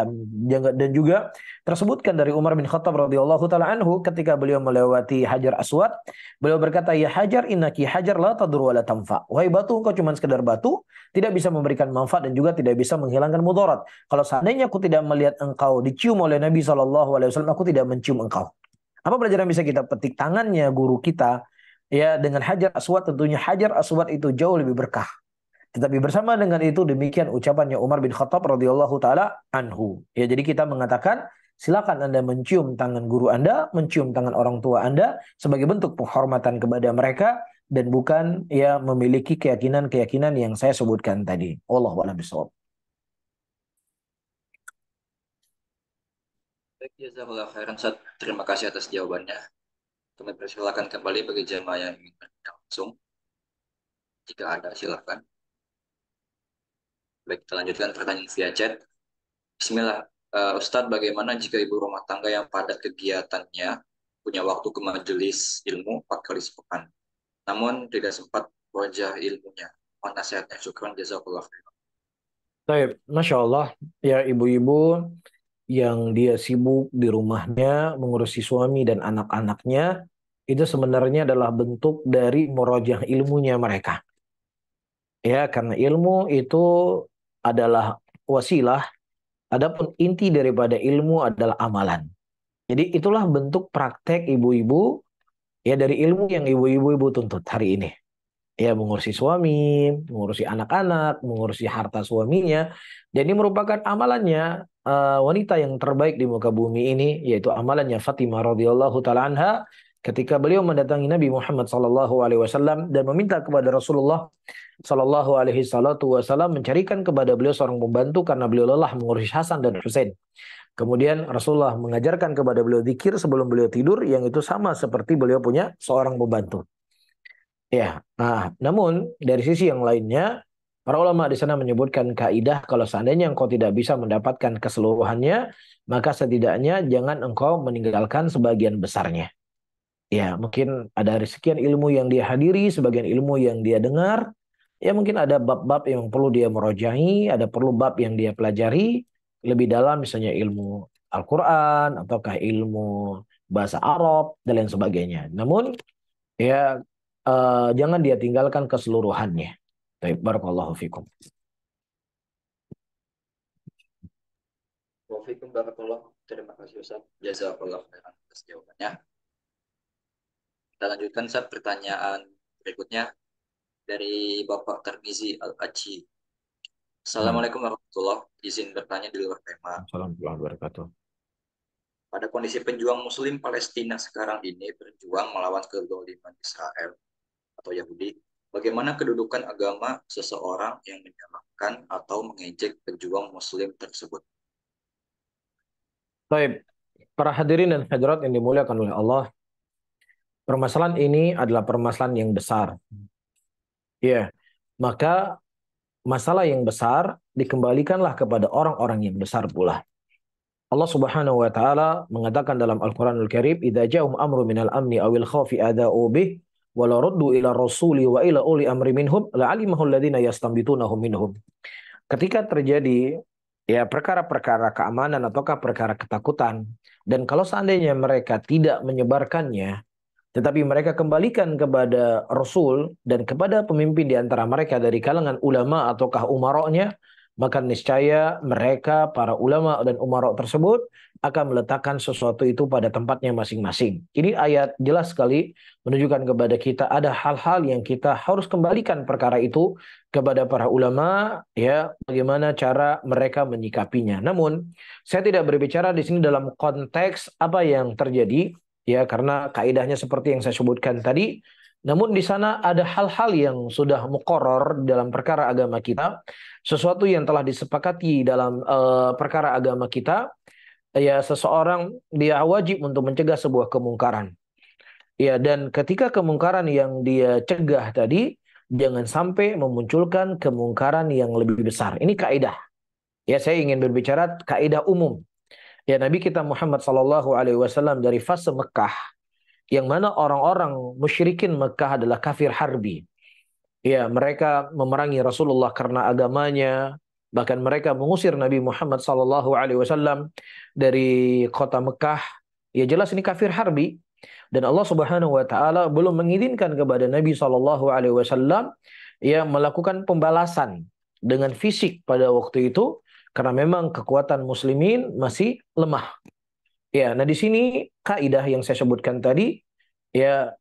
Dan juga tersebutkan dari Umar bin Khattab radhiyallahu taala anhu ketika beliau melewati Hajar Aswad, beliau berkata, "Ya Hajar, innaki hajar la tadur wa la tanfa." Wahai batu, engkau cuma sekedar batu, tidak bisa memberikan manfaat dan juga tidak bisa menghilangkan mudarat. Kalau seandainya aku tidak melihat engkau dicium oleh Nabi SAW, aku tidak mencium engkau. Apa pelajaran bisa kita petik? Tangannya guru kita ya dengan Hajar Aswad, tentunya Hajar Aswad itu jauh lebih berkah. Tetapi bersama dengan itu demikian ucapannya Umar bin Khattab radhiyallahu taala anhu. Ya, jadi kita mengatakan silakan Anda mencium tangan guru Anda, mencium tangan orang tua Anda sebagai bentuk penghormatan kepada mereka dan bukan ya memiliki keyakinan-keyakinan yang saya sebutkan tadi. Wallahu a'lam bishawab. Baik, jazakallah khairan Ustaz. Terima kasih atas jawabannya. Kami persilakan kembali bagi jemaah yang ingin bertanya langsung. Jika ada, silakan. Baik, kita lanjutkan pertanyaan via chat. Bismillah, Ustadz, bagaimana jika ibu rumah tangga yang padat kegiatannya punya waktu ke majelis ilmu 4 kali sepekan, namun tidak sempat wajah ilmunya? Mohon nasihatnya. Syukran, jazakallah khairan. Baik, Masya Allah, ya ibu-ibu yang dia sibuk di rumahnya mengurusi suami dan anak-anaknya, itu sebenarnya adalah bentuk dari merojah ilmunya mereka. Ya, karena ilmu itu adalah wasilah, adapun inti daripada ilmu adalah amalan. Jadi itulah bentuk praktek ibu-ibu ya dari ilmu yang ibu-ibu tuntut hari ini. Ya, mengurusi suami, mengurusi anak-anak, mengurusi harta suaminya. Jadi merupakan amalannya wanita yang terbaik di muka bumi ini, yaitu amalannya Fatimah radhiyallahu taala anha ketika beliau mendatangi Nabi Muhammad sallallahu alaihi wasallam dan meminta kepada Rasulullah sallallahu alaihi wasallam mencarikan kepada beliau seorang pembantu karena beliau lelah mengurusi Hasan dan Husain. Kemudian Rasulullah mengajarkan kepada beliau zikir sebelum beliau tidur yang itu sama seperti beliau punya seorang pembantu. Ya, namun dari sisi yang lainnya, para ulama di sana menyebutkan kaidah kalau seandainya engkau tidak bisa mendapatkan keseluruhannya, maka setidaknya jangan engkau meninggalkan sebagian besarnya. Ya, mungkin ada sekian ilmu yang dia hadiri, sebagian ilmu yang dia dengar, ya mungkin ada bab-bab yang perlu dia merojahi, ada perlu bab yang dia pelajari lebih dalam, misalnya ilmu Al-Quran, ataukah ilmu bahasa Arab, dan lain sebagainya. Namun, ya jangan dia tinggalkan keseluruhannya. Baik, barakallahu fikum. Waalaikumsalam barakallah. Terima kasih Ustaz. Jazakallah khairan atas jawabannya. Kita lanjutkan Ustaz, pertanyaan berikutnya dari Bapak Tarmizi Al-Aji. Assalamualaikum warahmatullahi wabarakatuh. Izin bertanya di luar tema. Assalamualaikum warahmatullahi wabarakatuh. Pada kondisi pejuang Muslim Palestina sekarang ini berjuang melawan kezaliman Israel atau Yahudi, bagaimana kedudukan agama seseorang yang menyalahkan atau mengejek pejuang Muslim tersebut? Baik, para hadirin dan hadirat yang dimuliakan oleh Allah, permasalahan ini adalah permasalahan yang besar. Ya, maka masalah yang besar dikembalikanlah kepada orang-orang yang besar pula. Allah Subhanahu wa taala mengatakan dalam Al-Qur'anul Karim, "Idza ja'ahum amru minal amni awil khaufi adha'u bih wa la raddu ila rasuli wa ila uli amri minhum la'alimahu alladziina yastanbitunahu minhum." Ketika terjadi ya perkara-perkara keamanan ataukah perkara ketakutan, dan kalau seandainya mereka tidak menyebarkannya, tetapi mereka kembalikan kepada Rasul dan kepada pemimpin di antara mereka dari kalangan ulama ataukah umaroknya, maka niscaya mereka, para ulama dan umarok tersebut, akan meletakkan sesuatu itu pada tempatnya masing-masing. Ini ayat jelas sekali menunjukkan kepada kita ada hal-hal yang kita harus kembalikan perkara itu kepada para ulama, ya, bagaimana cara mereka menyikapinya. Namun, saya tidak berbicara di sini dalam konteks apa yang terjadi, ya, karena kaidahnya seperti yang saya sebutkan tadi. Namun di sana ada hal-hal yang sudah muqarrar dalam perkara agama kita, sesuatu yang telah disepakati dalam perkara agama kita, ya, seseorang dia wajib untuk mencegah sebuah kemungkaran. Ya, dan ketika kemungkaran yang dia cegah tadi, jangan sampai memunculkan kemungkaran yang lebih besar. Ini kaidah. Ya, saya ingin berbicara kaidah umum. Ya, Nabi kita Muhammad SAW dari fase Mekah, yang mana orang-orang musyrikin Mekah adalah kafir harbi. Ya, mereka memerangi Rasulullah karena agamanya, bahkan mereka mengusir Nabi Muhammad SAW dari kota Mekah. Ya, jelas ini kafir harbi. Dan Allah Subhanahu wa taala belum mengizinkan kepada Nabi SAW ya melakukan pembalasan dengan fisik pada waktu itu, karena memang kekuatan muslimin masih lemah. Ya, nah di sini kaidah yang saya sebutkan tadi, ya,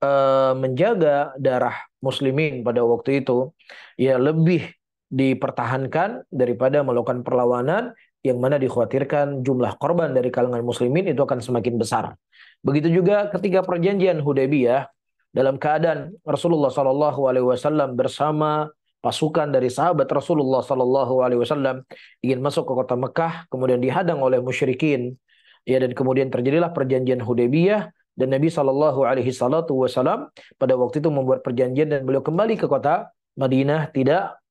menjaga darah muslimin pada waktu itu ya lebih dipertahankan daripada melakukan perlawanan yang mana dikhawatirkan jumlah korban dari kalangan muslimin itu akan semakin besar. Begitu juga ketika perjanjian Hudaybiyah, dalam keadaan Rasulullah SAW bersama pasukan dari sahabat Rasulullah SAW ingin masuk ke kota Mekah, kemudian dihadang oleh musyrikin, ya, dan kemudian terjadilah perjanjian Hudaybiyah, dan Nabi SAW pada waktu itu membuat perjanjian dan beliau kembali ke kota Madinah, tidak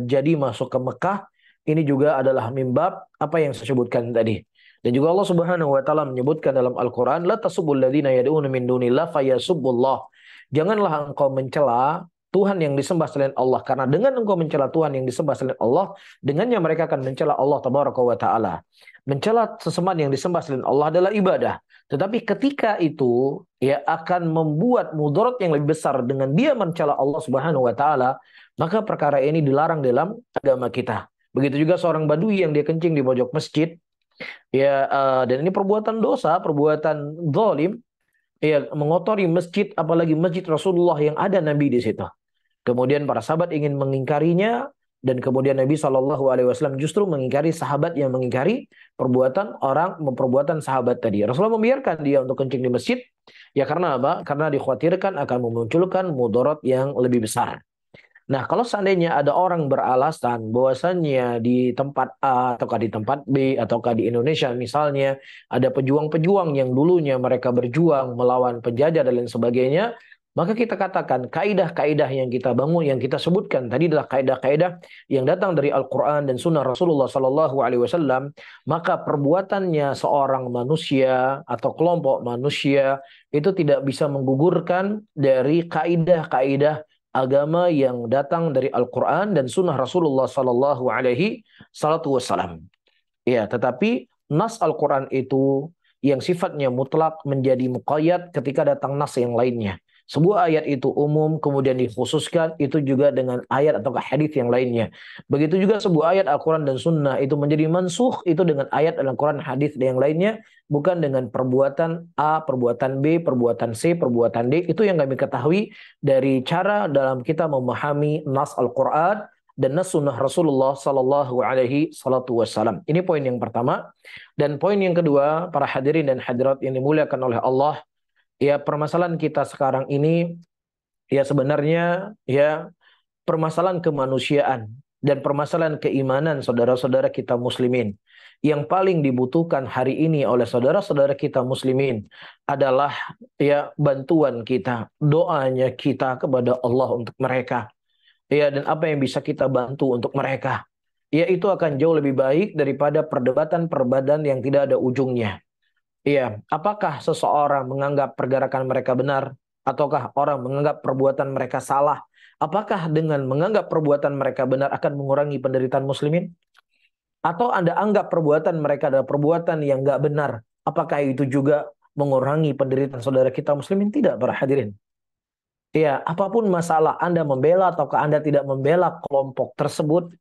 jadi masuk ke Mekah. Ini juga adalah mimbab apa yang saya sebutkan tadi. Dan juga Allah Subhanahu wa taala menyebutkan dalam Al-Qur'an, la tasubbul ladzina yad'una min dunillah fayasubbullah. Janganlah engkau mencela Tuhan yang disembah selain Allah, karena dengan engkau mencela Tuhan yang disembah selain Allah, dengannya mereka akan mencela Allah tabaraka wa taala. Mencela sesembahan yang disembah selain Allah adalah ibadah. Tetapi ketika itu ya akan membuat mudarat yang lebih besar dengan dia mencela Allah Subhanahu wa taala, maka perkara ini dilarang dalam agama kita. Begitu juga seorang badui yang dia kencing di pojok masjid, ya, dan ini perbuatan dosa, perbuatan zalim, ya, mengotori masjid, apalagi masjid Rasulullah yang ada Nabi di situ. Kemudian para sahabat ingin mengingkarinya, dan kemudian Nabi SAW justru mengingkari sahabat yang mengingkari perbuatan sahabat tadi. Rasulullah membiarkan dia untuk kencing di masjid, ya karena apa? Karena dikhawatirkan akan memunculkan mudarat yang lebih besar. Nah, kalau seandainya ada orang beralasan bahwasannya di tempat A ataukah di tempat B ataukah di Indonesia misalnya ada pejuang-pejuang yang dulunya mereka berjuang melawan penjajah dan lain sebagainya, maka kita katakan kaidah-kaidah yang kita bangun, yang kita sebutkan tadi adalah kaidah-kaidah yang datang dari Al-Quran dan Sunnah Rasulullah SAW. Maka perbuatannya seorang manusia atau kelompok manusia itu tidak bisa menggugurkan dari kaidah-kaidah agama yang datang dari Al-Quran dan Sunnah Rasulullah SAW. Ya, tetapi nas Al-Quran itu yang sifatnya mutlak menjadi muqayyad ketika datang nas yang lainnya. Sebuah ayat itu umum, kemudian dikhususkan, itu juga dengan ayat atau hadis yang lainnya. Begitu juga sebuah ayat Al-Quran dan Sunnah itu menjadi mansukh, itu dengan ayat Al-Quran, hadis dan yang lainnya, bukan dengan perbuatan A, perbuatan B, perbuatan C, perbuatan D. Itu yang kami ketahui dari cara dalam kita memahami nas Al-Quran dan nas Sunnah Rasulullah Sallallahu Alaihi Wasallam. Ini poin yang pertama. Dan poin yang kedua, para hadirin dan hadirat yang dimuliakan oleh Allah, ya permasalahan kita sekarang ini ya sebenarnya ya permasalahan kemanusiaan dan permasalahan keimanan saudara-saudara kita muslimin. Yang paling dibutuhkan hari ini oleh saudara-saudara kita muslimin adalah ya bantuan kita, doanya kita kepada Allah untuk mereka. Ya, dan apa yang bisa kita bantu untuk mereka. Ya, itu akan jauh lebih baik daripada perdebatan-perdebatan yang tidak ada ujungnya. Iya, apakah seseorang menganggap pergerakan mereka benar, ataukah orang menganggap perbuatan mereka salah? Apakah dengan menganggap perbuatan mereka benar akan mengurangi penderitaan muslimin? Atau Anda anggap perbuatan mereka adalah perbuatan yang nggak benar? Apakah itu juga mengurangi penderitaan saudara kita muslimin? Tidak, para hadirin. Ya, apapun masalah Anda membela ataukah Anda tidak membela kelompok tersebut,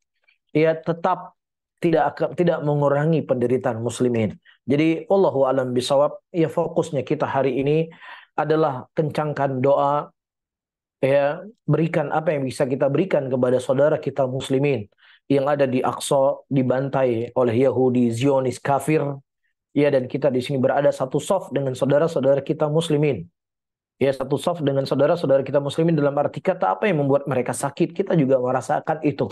ya tetap tidak mengurangi penderitaan muslimin. Jadi wallahu alam bisawab, ya fokusnya kita hari ini adalah kencangkan doa, ya berikan apa yang bisa kita berikan kepada saudara kita muslimin yang ada di Aqsa, dibantai oleh Yahudi Zionis kafir, ya, dan kita di sini berada satu saf dengan saudara-saudara kita muslimin. Ya, satu saf dengan saudara-saudara kita muslimin dalam arti kata apa yang membuat mereka sakit, kita juga merasakan itu.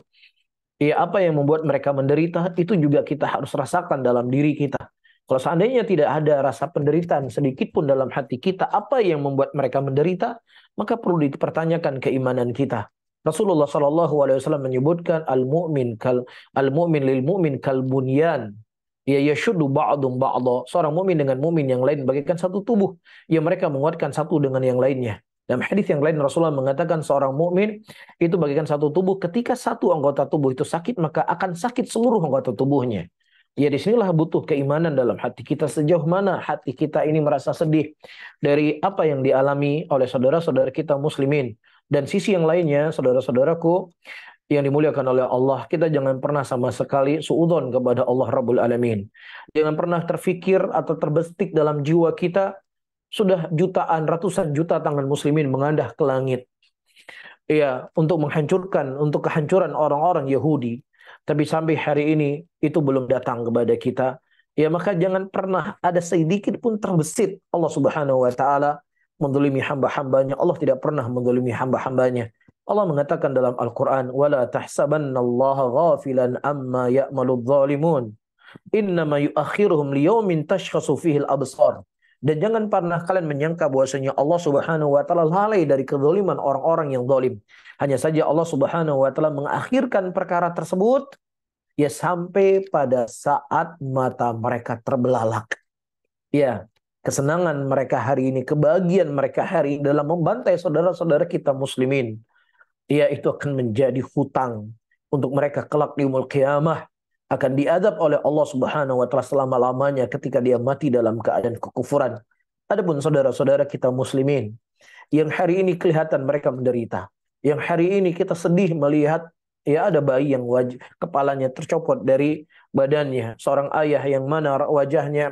Ya, apa yang membuat mereka menderita, itu juga kita harus rasakan dalam diri kita. Kalau seandainya tidak ada rasa penderitaan sedikit pun dalam hati kita, apa yang membuat mereka menderita, maka perlu dipertanyakan keimanan kita. Rasulullah SAW menyebutkan al-mu'min lil mu'min kal bunyan. Ya yashuddu ba'dhum ba'dha. Seorang mukmin dengan mukmin yang lain bagaikan satu tubuh. Ya mereka menguatkan satu dengan yang lainnya. Dalam hadis yang lain Rasulullah mengatakan seorang mukmin itu bagaikan satu tubuh. Ketika satu anggota tubuh itu sakit, maka akan sakit seluruh anggota tubuhnya. Ya disinilah butuh keimanan dalam hati kita. Sejauh mana hati kita ini merasa sedih dari apa yang dialami oleh saudara-saudara kita muslimin. Dan sisi yang lainnya, saudara-saudaraku yang dimuliakan oleh Allah, kita jangan pernah sama sekali suudzon kepada Allah Rabbul Alamin. Jangan pernah terfikir atau terbestik dalam jiwa kita, sudah jutaan, ratusan juta tangan muslimin mengandah ke langit. Ya, untuk menghancurkan, untuk kehancuran orang-orang Yahudi. Tapi sampai hari ini, itu belum datang kepada kita. Ya, maka jangan pernah ada sedikit pun terbesit Allah Subhanahu wa Ta'ala menzalimi hamba-hambanya. Allah tidak pernah menzalimi hamba-hambanya. Allah mengatakan dalam Al-Quran, وَلَا تَحْسَبَنَّ اللَّهَ غَافِلًا أَمَّا يَأْمَلُ الظَّالِمُونَ إِنَّمَا يُؤَخِّرُهُمْ لِيَوْمٍ تَشْخَصُ فِيهِ الْأَبْصَارِ. Dan jangan pernah kalian menyangka bahwasanya Allah Subhanahu wa Ta'ala lalai dari kezaliman orang-orang yang zalim. Hanya saja Allah Subhanahu wa Ta'ala mengakhirkan perkara tersebut ya sampai pada saat mata mereka terbelalak. Ya, kesenangan mereka hari ini, kebahagiaan mereka hari ini dalam membantai saudara-saudara kita muslimin, ya itu akan menjadi hutang untuk mereka kelak di yaumul qiyamah, akan diadab oleh Allah Subhanahu wa Ta'ala selama-lamanya ketika dia mati dalam keadaan kekufuran. Adapun saudara-saudara kita muslimin yang hari ini kelihatan mereka menderita, yang hari ini kita sedih melihat ya ada bayi yang kepalanya tercopot dari badannya, seorang ayah yang mana wajahnya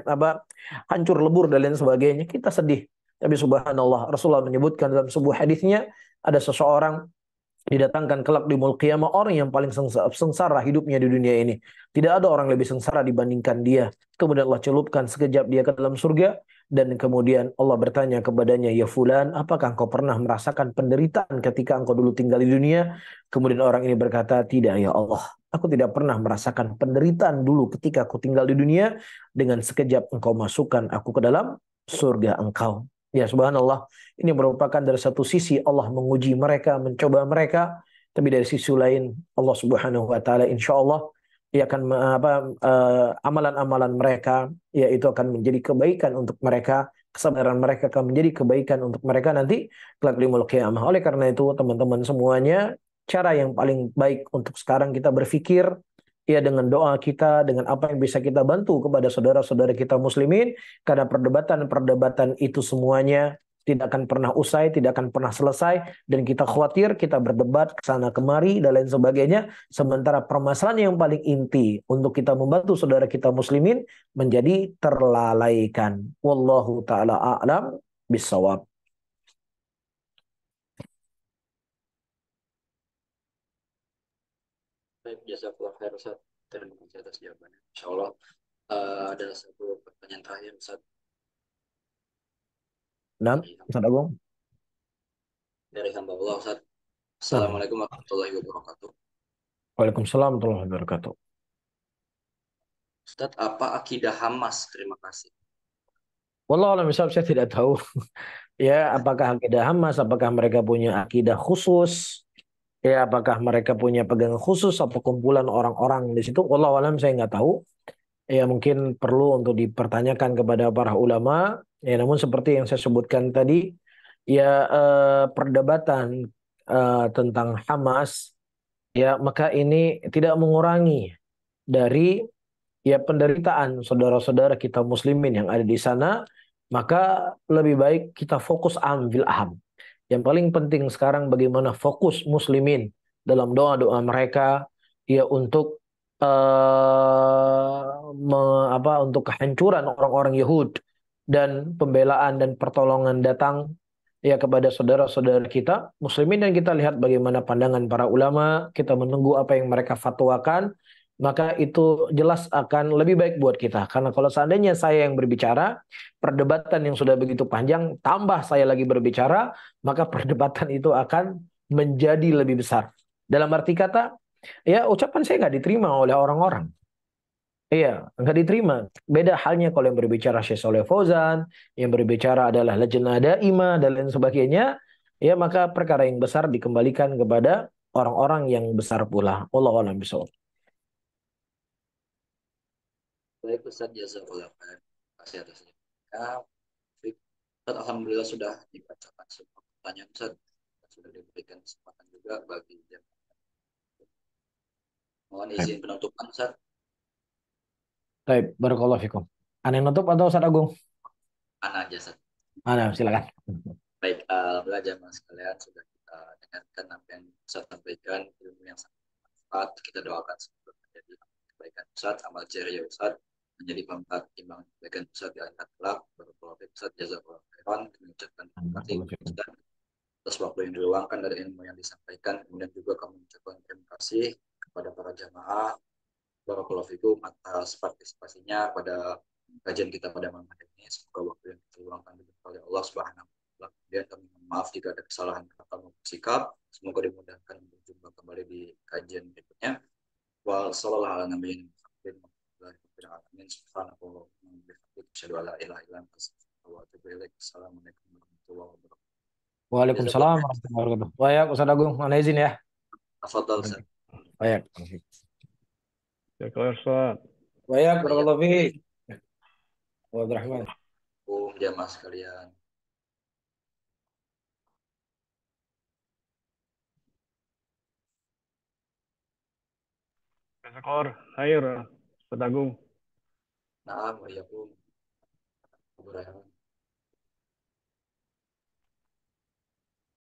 hancur lebur dan lain sebagainya, kita sedih. Tapi subhanallah, Rasulullah menyebutkan dalam sebuah hadisnya, ada seseorang didatangkan kelak di yaumul qiyamah, orang yang paling sengsara hidupnya di dunia ini. Tidak ada orang lebih sengsara dibandingkan dia. Kemudian Allah celupkan sekejap dia ke dalam surga, dan kemudian Allah bertanya kepadanya, ya fulan, apakah engkau pernah merasakan penderitaan ketika engkau dulu tinggal di dunia? Kemudian orang ini berkata, tidak ya Allah, aku tidak pernah merasakan penderitaan dulu ketika aku tinggal di dunia. Dengan sekejap engkau masukkan aku ke dalam surga engkau. Ya subhanallah, ini merupakan dari satu sisi Allah menguji mereka, mencoba mereka, tapi dari sisi lain Allah Subhanahu wa Ta'ala insya Allah ia akan amalan-amalan mereka ya itu akan menjadi kebaikan untuk mereka, kesabaran mereka akan menjadi kebaikan untuk mereka nanti kelak di yaumul qiyamah. Oleh karena itu teman-teman semuanya, cara yang paling baik untuk sekarang kita berpikir ya dengan doa kita, dengan apa yang bisa kita bantu kepada saudara-saudara kita muslimin, karena perdebatan-perdebatan itu semuanya tidak akan pernah usai, tidak akan pernah selesai, dan kita khawatir, kita berdebat ke sana kemari dan lain sebagainya. Sementara permasalahan yang paling inti untuk kita membantu saudara kita muslimin menjadi terlalaikan. Wallahu taala a'lam bisawab. Baik, jazakallah khair Ustaz. Terima kasih atas jawabannya. Insya Allah ada satu pertanyaan terakhir Ustaz Nah, dari, Ustaz Agung. dari hamba Allah Ustaz. Nah, Assalamualaikum warahmatullahi wabarakatuh. Waalaikumsalam warahmatullahi wabarakatuh. Ustaz, apa akidah Hamas? Terima kasih. Wallahu a'lam bishawab, saya tidak tahu. Ya, apakah akidah Hamas, apakah mereka punya akidah khusus? Ya, apakah mereka punya pegangan khusus atau kumpulan orang-orang di situ? Wallahu a'lam, saya nggak tahu. Ya, mungkin perlu untuk dipertanyakan kepada para ulama. Ya, namun seperti yang saya sebutkan tadi, ya perdebatan tentang Hamas, ya maka ini tidak mengurangi dari ya penderitaan saudara-saudara kita muslimin yang ada di sana, maka lebih baik kita fokus ambil aham. Yang paling penting sekarang bagaimana fokus muslimin dalam doa-doa mereka ya untuk untuk kehancuran orang-orang Yahud dan pembelaan dan pertolongan datang ya kepada saudara-saudara kita muslimin, dan kita lihat bagaimana pandangan para ulama, kita menunggu apa yang mereka fatwakan, maka itu jelas akan lebih baik buat kita. Karena kalau seandainya saya yang berbicara, perdebatan yang sudah begitu panjang, tambah saya lagi berbicara, maka perdebatan itu akan menjadi lebih besar. Dalam arti kata, ya ucapan saya nggak diterima oleh orang-orang. Iya, nggak diterima. Beda halnya kalau yang berbicara Syekh Soleh Fauzan, yang berbicara adalah Lajnah Daimah dan lain sebagainya, ya maka perkara yang besar dikembalikan kepada orang-orang yang besar pula. Wallahu a'lam bishawab. Baik Ustaz, jazakallah khair. Terima kasih atasnya. Ya, baik. Ustaz, alhamdulillah sudah dibacakan semua pertanyaan Ustaz. Sudah diberikan kesempatan juga bagi yang mohon Baik, izin penutupan Ustaz. baik. Barakallahu fikum. Ada yang nutup atau Ustaz Agung? Ana aja Ustaz. Ada, silakan. Baik, alhamdulillah jamaah sekalian sudah kita dengarkan apa yang Ustaz sampaikan, ilmu yang sangat bermanfaat. Kita doakan semoga menjadi kebaikan Ustaz, amal jariah Ustaz, menjadi pempat timbangan kebaikan Ustaz di akhirat kelak. Barakallahu fiik Ustaz, jazakallahu khairan. Kami ucapkan terima kasih Barakallahu fikum. Ustaz atas waktu yang diluangkan dari ilmu yang disampaikan. Kemudian juga kami ucapkan terima kasih kepada para jamaah. Barakallahu fikum atas partisipasinya pada kajian kita pada malam hari ini. Semoga waktu yang diluangkan oleh Allah Subhanahu wa taala. Kemudian kami mohon maaf jika ada kesalahan kata maupun sikap. Semoga dimudahkan berjumpa kembali di kajian berikutnya. Wa sallallahu ala nabiyina Muhammadin wa ala alihi alamin. Subhanallah wa bihamdihi asyhadu an la ilaha illa anta astaghfiruka wa atubu ilaik. Assalamualaikum warahmatullahi wabarakatuh. Waalaikumsalam Jazakallah. warahmatullahi wabarakatuh. Baik, Ustaz Agung, mana izin ya? Tafadhal Ustaz. Baik. Ya, kalau Ustaz. Baik, Baik. barakallahu fiik. Wa Abdurrahman. Jamaah sekalian. Jazakallah khair, Ustaz Agung. Naam wa iyakum.